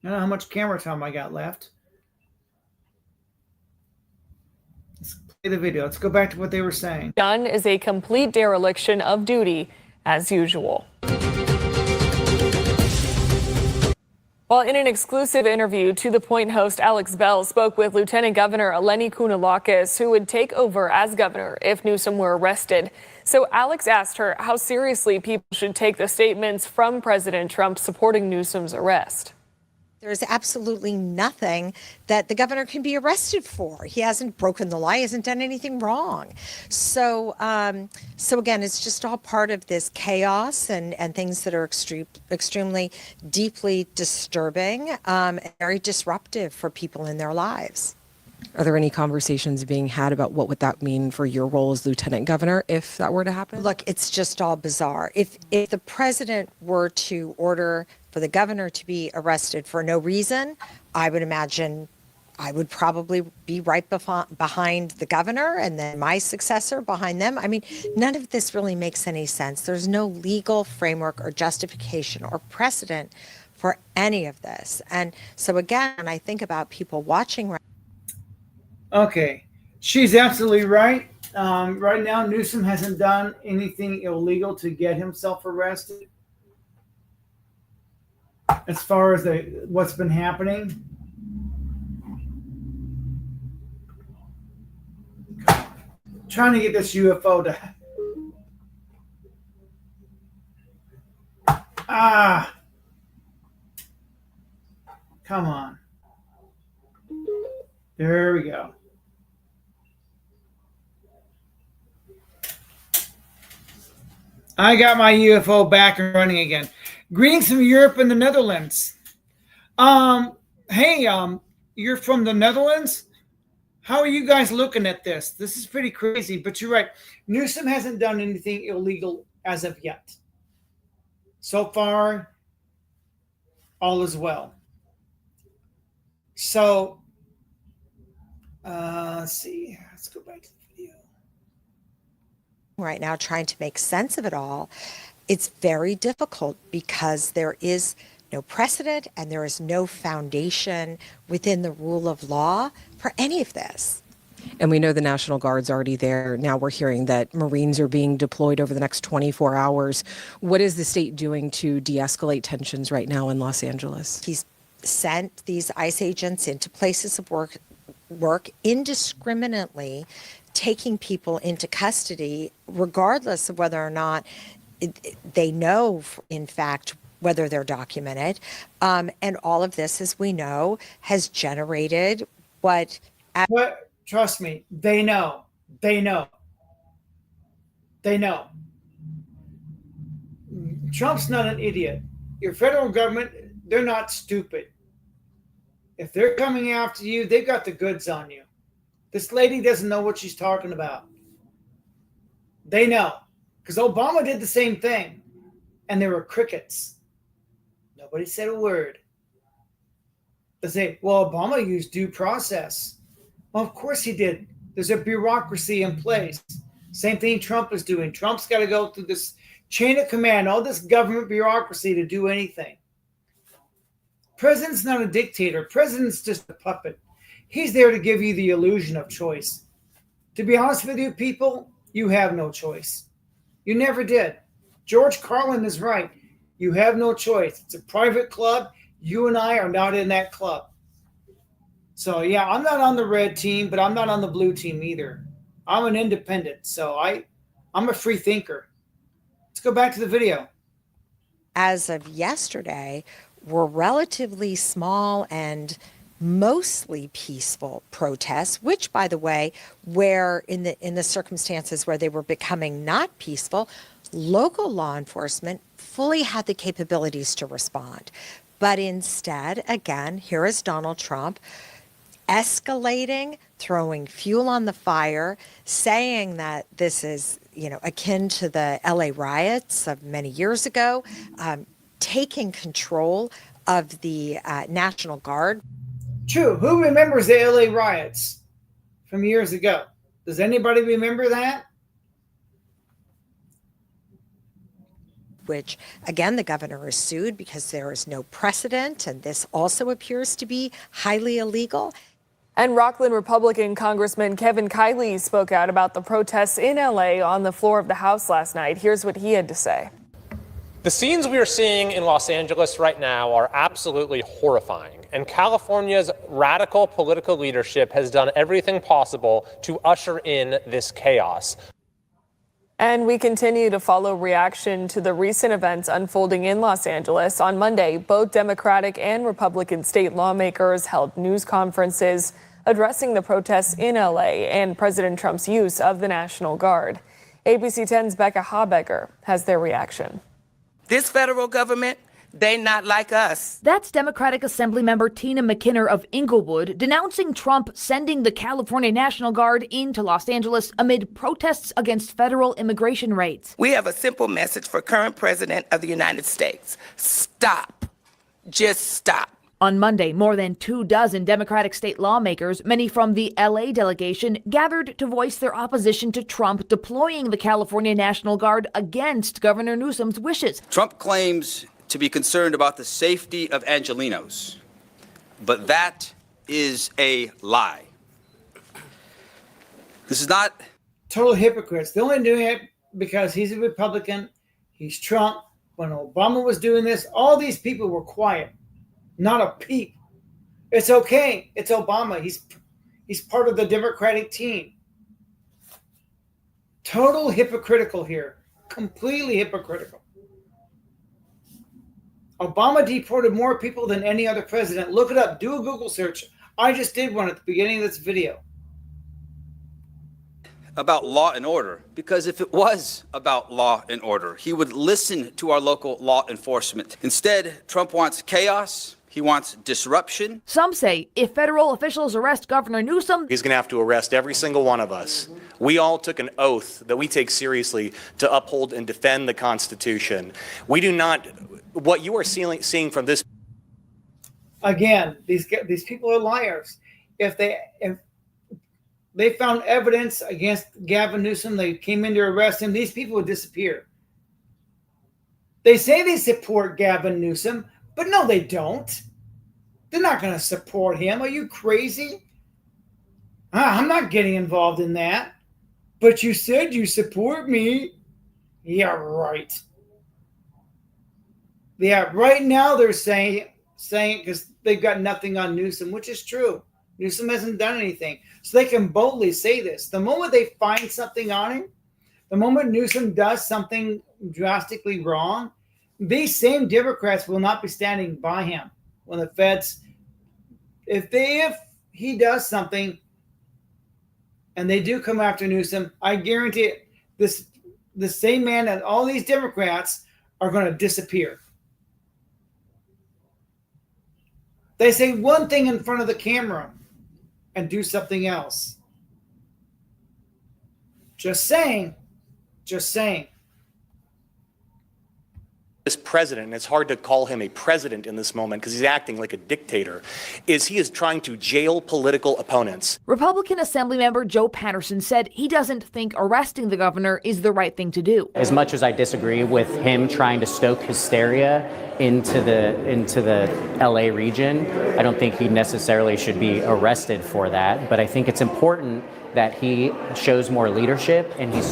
Speaker 1: I don't know how much camera time I got left. Let's play the video. Let's go back to what they were saying.
Speaker 20: Done is a complete dereliction of duty, as usual. While in an exclusive interview, To The Point host Alex Bell spoke with Lieutenant Governor Eleni Kounalakis, who would take over as governor if Newsom were arrested. So Alex asked her how seriously people should take the statements from President Trump supporting Newsom's arrest.
Speaker 4: There's absolutely nothing that the governor can be arrested for. He hasn't broken the law. He hasn't done anything wrong. So again, it's just all part of this chaos and things that are extremely deeply disturbing, and very disruptive for people in their lives.
Speaker 6: Are there any conversations being had about what would that mean for your role as lieutenant governor if that were to happen?
Speaker 4: Look, it's just all bizarre. If the president were to order for the governor to be arrested for no reason, I would imagine I would probably be right behind the governor and then my successor behind them. I mean, none of this really makes any sense. There's no legal framework or justification or precedent for any of this. And so again, when I think about people watching.
Speaker 1: Okay, she's absolutely right. Right now, Newsom hasn't done anything illegal to get himself arrested. As far as what's been happening, trying to get this UFO to come on. There we go. I got my UFO back and running again. Greetings from Europe and the Netherlands. Hey, you're from the Netherlands? How are you guys looking at this? This is pretty crazy, but you're right. Newsom hasn't done anything illegal as of yet. So far, all is well. So, let's see. Let's go back to the video.
Speaker 4: Right now, trying to make sense of it all. It's very difficult because there is no precedent and there is no foundation within the rule of law for any of this.
Speaker 6: And we know the National Guard's already there. Now we're hearing that Marines are being deployed over the next 24 hours. What is the state doing to de-escalate tensions right now in Los Angeles?
Speaker 4: He's sent these ICE agents into places of work indiscriminately, taking people into custody, regardless of whether or not they know, in fact, whether they're documented. And all of this, as we know, has generated what...
Speaker 1: Trust me, they know. They know. They know. Trump's not an idiot. your federal government, they're not stupid. If they're coming after you, they've got the goods on you. This lady doesn't know what she's talking about. They know. Because Obama did the same thing. And there were crickets. Nobody said a word. They say, well, Obama used due process. Well, of course he did. There's a bureaucracy in place. Same thing Trump is doing. Trump's got to go through this chain of command, all this government bureaucracy to do anything. President's not a dictator. President's just a puppet. He's there to give you the illusion of choice. To be honest with you, people, you have no choice. You never did. George Carlin is right. You have no choice. It's a private club. You and I are not in that club. So, yeah, I'm not on the red team, but I'm not on the blue team either. I'm an independent, so I'm a free thinker. Let's go back to the video.
Speaker 4: As of yesterday, were relatively small and mostly peaceful protests, which, by the way, where in the circumstances where they were becoming not peaceful, local law enforcement fully had the capabilities to respond. But instead, again, here is Donald Trump escalating, throwing fuel on the fire, saying that this is, akin to the LA riots of many years ago, taking control of the National Guard.
Speaker 1: True. Who remembers the LA riots from years ago? Does anybody remember that?
Speaker 4: Which, again, the governor is sued because there is no precedent, and this also appears to be highly illegal.
Speaker 20: And Rockland Republican Congressman Kevin Kiley spoke out about the protests in LA on the floor of the House last night. Here's what he had to say.
Speaker 8: The scenes we are seeing in Los Angeles right now are absolutely horrifying, and California's radical political leadership has done everything possible to usher in this chaos.
Speaker 20: And we continue to follow reaction to the recent events unfolding in Los Angeles. On Monday, both Democratic and Republican state lawmakers held news conferences addressing the protests in LA and President Trump's use of the National Guard. ABC 10's Becca Habegger has their reaction.
Speaker 9: This federal government, they not like us.
Speaker 10: That's Democratic Assemblymember Tina McKinnon of Inglewood denouncing Trump sending the California National Guard into Los Angeles amid protests against federal immigration raids.
Speaker 9: We have a simple message for current president of the United States. Stop. Just stop.
Speaker 10: On Monday, more than 24 Democratic state lawmakers, many from the LA delegation, gathered to voice their opposition to Trump deploying the California National Guard against Governor Newsom's wishes.
Speaker 11: Trump claims to be concerned about the safety of Angelenos, but that is a lie. This is not...
Speaker 1: Total hypocrites. They're only doing it because he's a Republican. He's Trump. When Obama was doing this, all these people were quiet. Not a peep. It's okay. It's Obama. He's part of the Democratic team. Total hypocritical here. Completely hypocritical. Obama deported more people than any other president. Look it up. Do a Google search. I just did one at the beginning of this video.
Speaker 11: About law and order, because if it was about law and order, he would listen to our local law enforcement. Instead, Trump wants chaos. He wants disruption.
Speaker 10: Some say if federal officials arrest Governor Newsom,
Speaker 12: he's going to have to arrest every single one of us. We all took an oath that we take seriously to uphold and defend the Constitution. We do not, what you are seeing from this.
Speaker 1: Again, these people are liars. If they found evidence against Gavin Newsom, they came in to arrest him, these people would disappear. They say they support Gavin Newsom, but no, they don't. They're not going to support him. Are you crazy? I'm not getting involved in that. But you said you support me. Yeah, right. Yeah, right now they're saying because they've got nothing on Newsom, which is true. Newsom hasn't done anything. So they can boldly say this. The moment they find something on him, the moment Newsom does something drastically wrong, these same Democrats will not be standing by him when the feds, if he does something and they do come after Newsom, I guarantee it, the same man and all these Democrats are going to disappear. They say one thing in front of the camera and do something else. Just saying. Just saying.
Speaker 12: This president, and it's hard to call him a president in this moment because he's acting like a dictator, he is trying to jail political opponents.
Speaker 10: Republican Assemblymember Joe Patterson said he doesn't think arresting the governor is the right thing to do.
Speaker 2: As much as I disagree with him trying to stoke hysteria into the LA region, I don't think he necessarily should be arrested for that. But I think it's important that he shows more leadership and he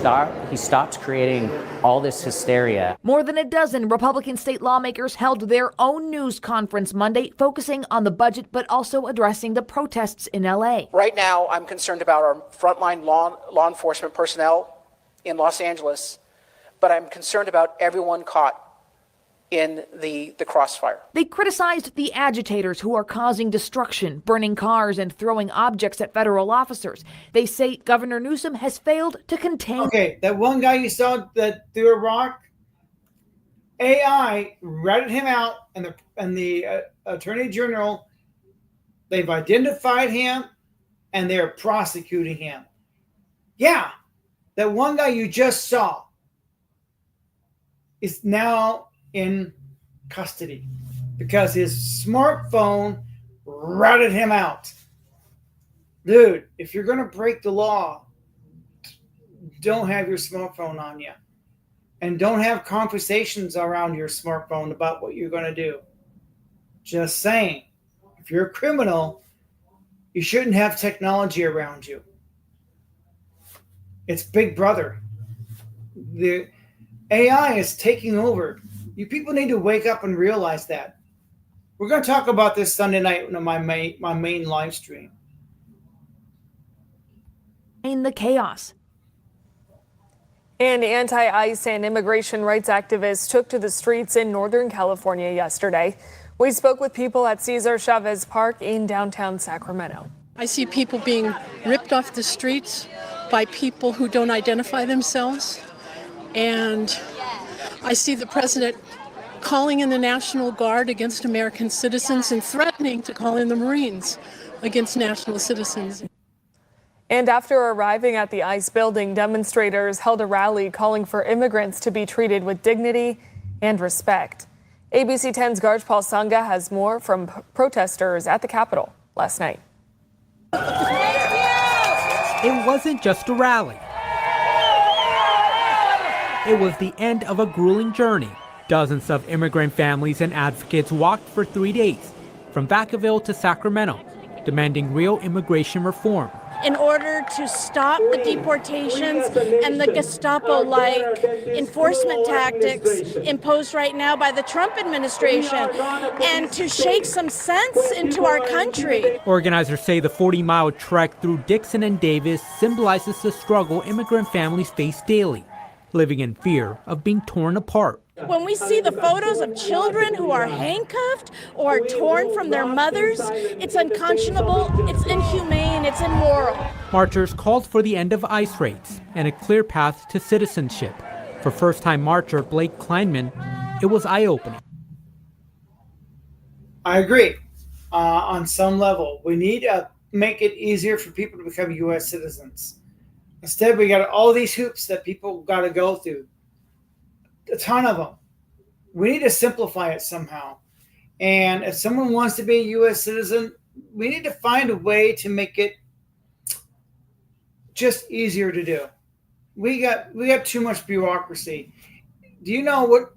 Speaker 2: stops creating all this hysteria.
Speaker 10: More than a dozen Republican state lawmakers held their own news conference Monday, focusing on the budget but also addressing the protests in LA.
Speaker 5: Right now, I'm concerned about our frontline law enforcement personnel in Los Angeles, but I'm concerned about everyone caught in the crossfire.
Speaker 10: They criticized the agitators who are causing destruction, burning cars and throwing objects at federal officers. They say Governor Newsom has failed to contain.
Speaker 1: Okay, that one guy you saw that threw a rock, AI ratted him out, and the Attorney General, they've identified him and they're prosecuting him. Yeah, that one guy you just saw is now in custody because his smartphone ratted him out. Dude, if you're going to break the law, don't have your smartphone on you. And don't have conversations around your smartphone about what you're going to do. Just saying. If you're a criminal, you shouldn't have technology around you. It's Big Brother. The AI is taking over. You people need to wake up and realize that. We're going to talk about this Sunday night on my main live stream.
Speaker 10: In the chaos.
Speaker 20: And anti-ICE and immigration rights activists took to the streets in Northern California yesterday. We spoke with people at Cesar Chavez Park in downtown Sacramento.
Speaker 13: I see people being ripped off the streets by people who don't identify themselves. And I see the president calling in the National Guard against American citizens and threatening to call in the Marines against national citizens.
Speaker 20: And after arriving at the ICE building, demonstrators held a rally calling for immigrants to be treated with dignity and respect. ABC 10's Garjpal Sangha has more from protesters at the Capitol last night.
Speaker 14: It wasn't just a rally. It was the end of a grueling journey. Dozens of immigrant families and advocates walked for 3 days, from Vacaville to Sacramento, demanding real immigration reform.
Speaker 17: In order to stop the deportations and the Gestapo-like enforcement tactics imposed right now by the Trump administration, and to shake some sense into our country.
Speaker 14: Organizers say the 40-mile trek through Dixon and Davis symbolizes the struggle immigrant families face daily, living in fear of being torn apart.
Speaker 17: When we see the photos of children who are handcuffed or torn from their mothers, it's unconscionable, it's inhumane, it's immoral.
Speaker 14: Marchers called for the end of ICE raids and a clear path to citizenship. For first-time marcher Blake Kleinman, it was eye-opening.
Speaker 1: I agree. On some level, we need to make it easier for people to become U.S. citizens. Instead, we got all these hoops that people got to go through. A ton of them. We need to simplify it somehow. And if someone wants to be a U.S. citizen, we need to find a way to make it just easier to do. We got too much bureaucracy. Do you know what?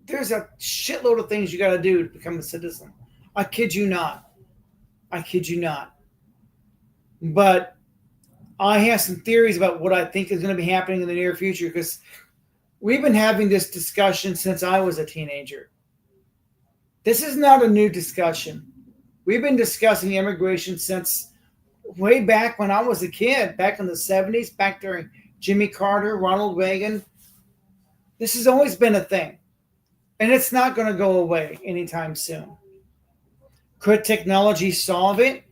Speaker 1: There's a shitload of things you got to do to become a citizen. I kid you not. I kid you not. But I have some theories about what I think is going to be happening in the near future, because we've been having this discussion since I was a teenager. This is not a new discussion. We've been discussing immigration since way back when I was a kid, back in the 70s, back during Jimmy Carter, Ronald Reagan. This has always been a thing. And it's not going to go away anytime soon. Could technology solve it?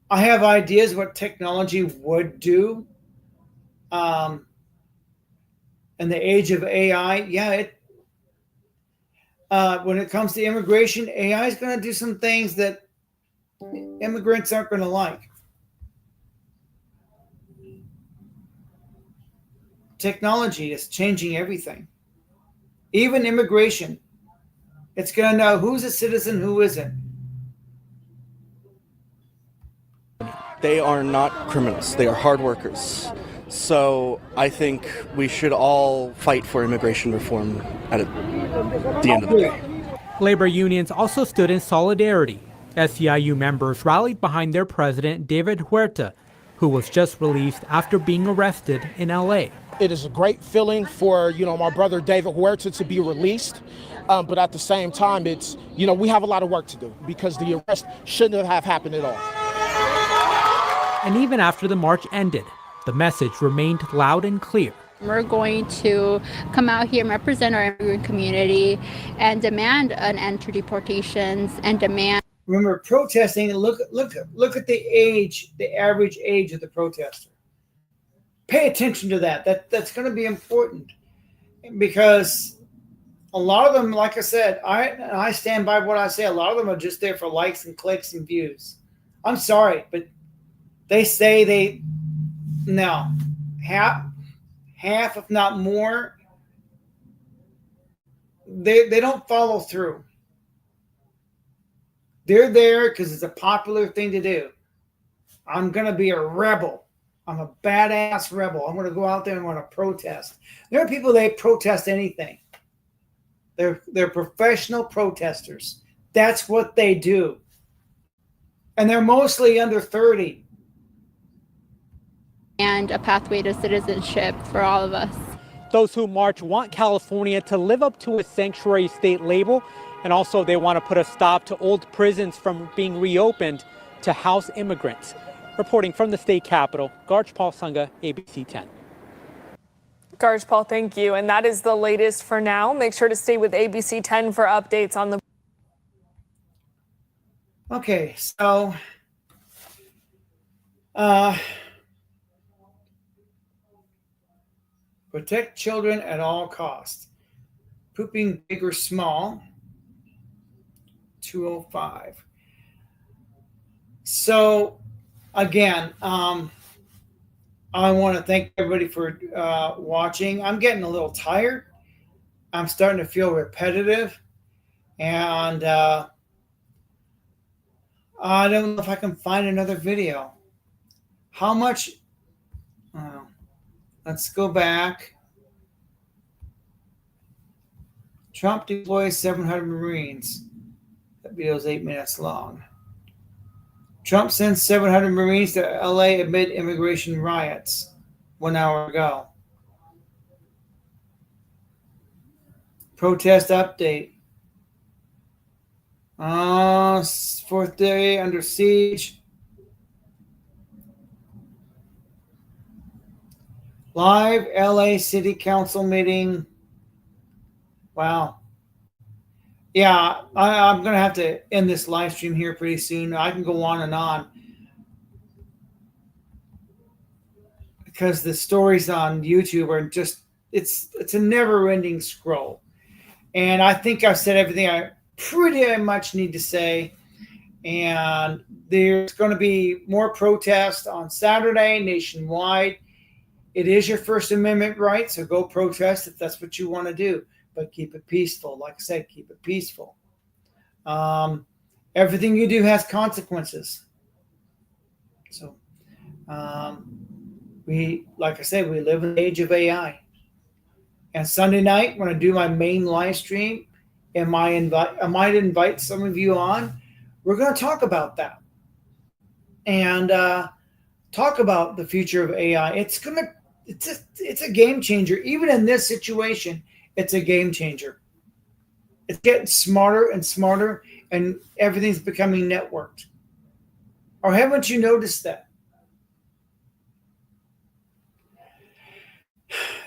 Speaker 1: I have ideas what technology would do. In the age of AI, when it comes to immigration, AI is going to do some things that immigrants aren't going to like. Technology is changing everything, even immigration. It's going to know who's a citizen, who isn't.
Speaker 7: They are not criminals. They are hard workers. So I think we should all fight for immigration reform at the end of the day.
Speaker 14: Labor unions also stood in solidarity. SEIU members rallied behind their president, David Huerta, who was just released after being arrested in LA.
Speaker 15: It is a great feeling for, my brother David Huerta to be released. But at the same time, it's, we have a lot of work to do because the arrest shouldn't have happened at all.
Speaker 14: And even after the march ended, the message remained loud and clear.
Speaker 16: We're going to come out here and represent our immigrant community and demand an end to deportations and demand.
Speaker 1: Remember, protesting, look at the age, the average age of the protester. Pay attention to that. That's going to be important because a lot of them, like I said, I stand by what I say. A lot of them are just there for likes and clicks and views. I'm sorry, but they say half, if not more, they don't follow through. They're there because it's a popular thing to do. I'm going to be a rebel. I'm a badass rebel. I'm going to go out there and want to protest. There are people that protest anything. They're professional protesters. That's what they do. And they're mostly under 30.
Speaker 16: And a pathway to citizenship for all of us.
Speaker 14: Those who march want California to live up to its sanctuary state label, and also they want to put a stop to old prisons from being reopened to house immigrants. Reporting from the state capitol, Garj Paul Sunga, ABC 10.
Speaker 20: Garj Paul, thank you. And that is the latest for now. Make sure to stay with ABC 10 for updates on the.
Speaker 1: Okay, so protect children at all costs. Pooping big or small. 205. So again, I want to thank everybody for watching. I'm getting a little tired. I'm starting to feel repetitive. And I don't know if I can find another video. How much? Let's go back. Trump deploys 700 Marines. That video is 8 minutes long. Trump sends 700 Marines to LA amid immigration riots 1 hour ago. Protest update. Fourth day under siege. Live LA City Council meeting. Wow. Yeah, I'm going to have to end this live stream here pretty soon. I can go on and on because the stories on YouTube are just, it's a never-ending scroll. And I think I've said everything I pretty much need to say. And there's going to be more protests on Saturday nationwide. It is your First Amendment right, so go protest if that's what you want to do. But keep it peaceful. Like I said, keep it peaceful. Everything you do has consequences. So, like I said, we live in the age of AI. And Sunday night, when I do my main live stream, I might invite some of you on. We're going to talk about that and talk about the future of AI. It's a game changer. Even in this situation, it's a game changer. It's getting smarter and smarter, and everything's becoming networked. Or haven't you noticed that?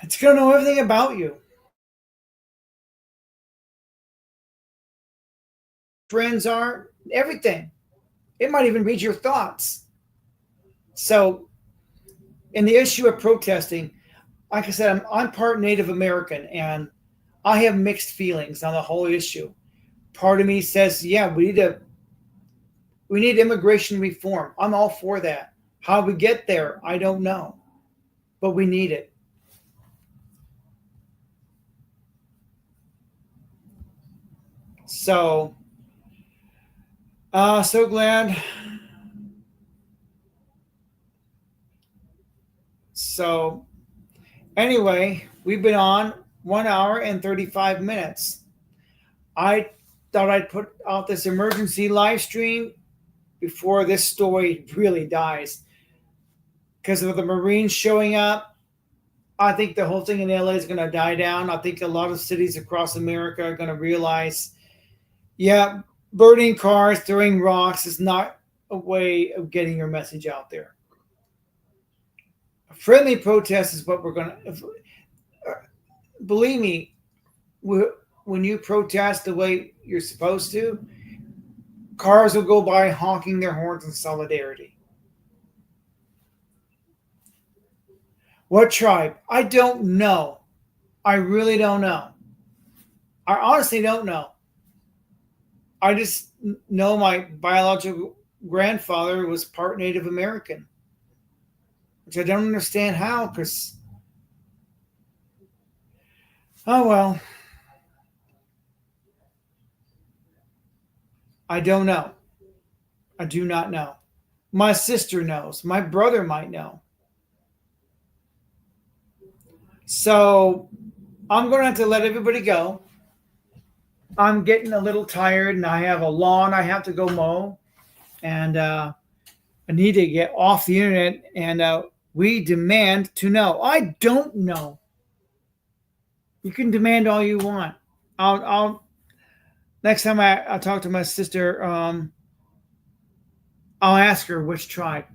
Speaker 1: It's going to know everything about you. Friends are, everything. It might even read your thoughts. So, in the issue of protesting, like I said, I'm part Native American, and I have mixed feelings on the whole issue. Part of me says, yeah, we need immigration reform. I'm all for that. How we get there, I don't know, but we need it. So, so glad. So, anyway, we've been on 1 hour and 35 minutes. I thought I'd put out this emergency live stream before this story really dies. Because of the Marines showing up, I think the whole thing in LA is going to die down. I think a lot of cities across America are going to realize, yeah, burning cars, throwing rocks is not a way of getting your message out there. A friendly protest is what we're going to... Believe me, when you protest the way you're supposed to, cars will go by honking their horns in solidarity. What tribe? I don't know. I really don't know. I honestly don't know. I just know my biological grandfather was part Native American, which I don't understand how, because, oh well. I don't know. I do not know. My sister knows. My brother might know. So I'm going to have to let everybody go. I'm getting a little tired, and I have a lawn I have to go mow. And I need to get off the internet, and we demand to know. I don't know. You can demand all you want. I'll next time I talk to my sister, I'll ask her which tribe.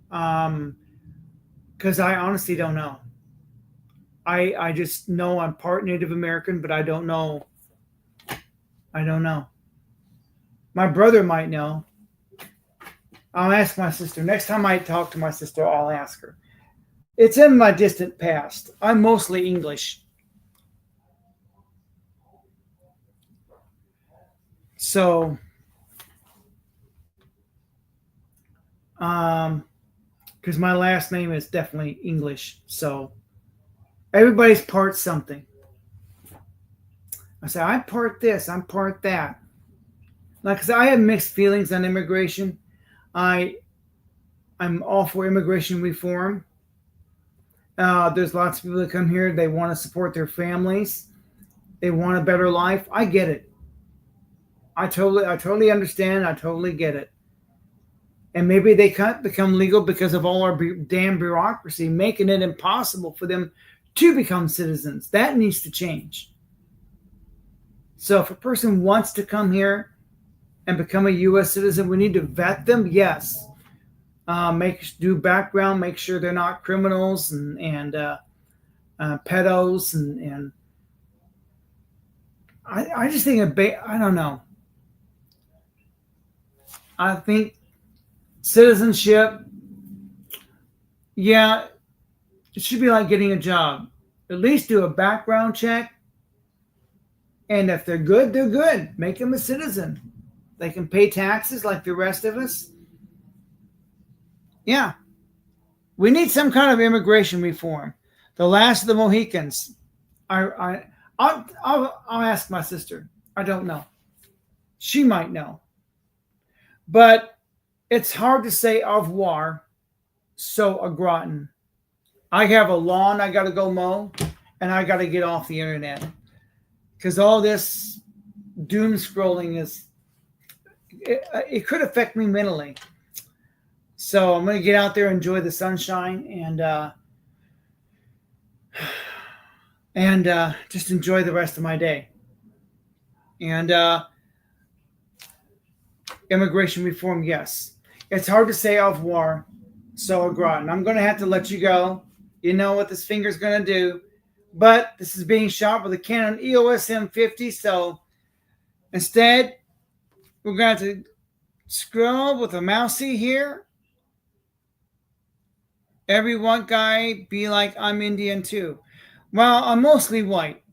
Speaker 1: Because I honestly don't know. I just know I'm part Native American, but I don't know. I don't know. My brother might know. I'll ask my sister. Next time I talk to my sister, I'll ask her. It's in my distant past. I'm mostly English. So, because my last name is definitely English. So, everybody's part something. I say, I'm part this, I'm part that. Like, because I have mixed feelings on immigration. I'm all for immigration reform. There's lots of people that come here. They want to support their families. They want a better life. I get it. I totally understand. I totally get it. And maybe they can't become legal because of all our damn bureaucracy, making it impossible for them to become citizens. That needs to change. So if a person wants to come here and become a U.S. citizen, we need to vet them. Yes. Do background, make sure they're not criminals and pedos and I just think I don't know. I think citizenship, yeah, it should be like getting a job. At least do a background check, and if they're good, they're good. Make them a citizen. They can pay taxes like the rest of us. Yeah. We need some kind of immigration reform. The last of the Mohicans. I'll ask my sister. I don't know. She might know. But it's hard to say au revoir so au gratin. I have a lawn I got to go mow, and I got to get off the internet. Because all this doom scrolling it could affect me mentally. So I'm going to get out there, enjoy the sunshine, and just enjoy the rest of my day. And immigration reform, yes. It's hard to say au revoir, so au gratin. I'm going to have to let you go. You know what this finger's going to do. But this is being shot with a Canon EOS M50, so instead, we're going to have to scroll with a mousey here. Every white guy be like, I'm Indian too. Well, I'm mostly white.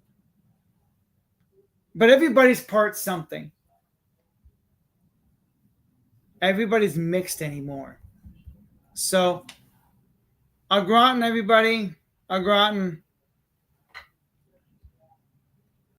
Speaker 1: But everybody's part something. Everybody's mixed anymore. So, au gratin, everybody. Au gratin.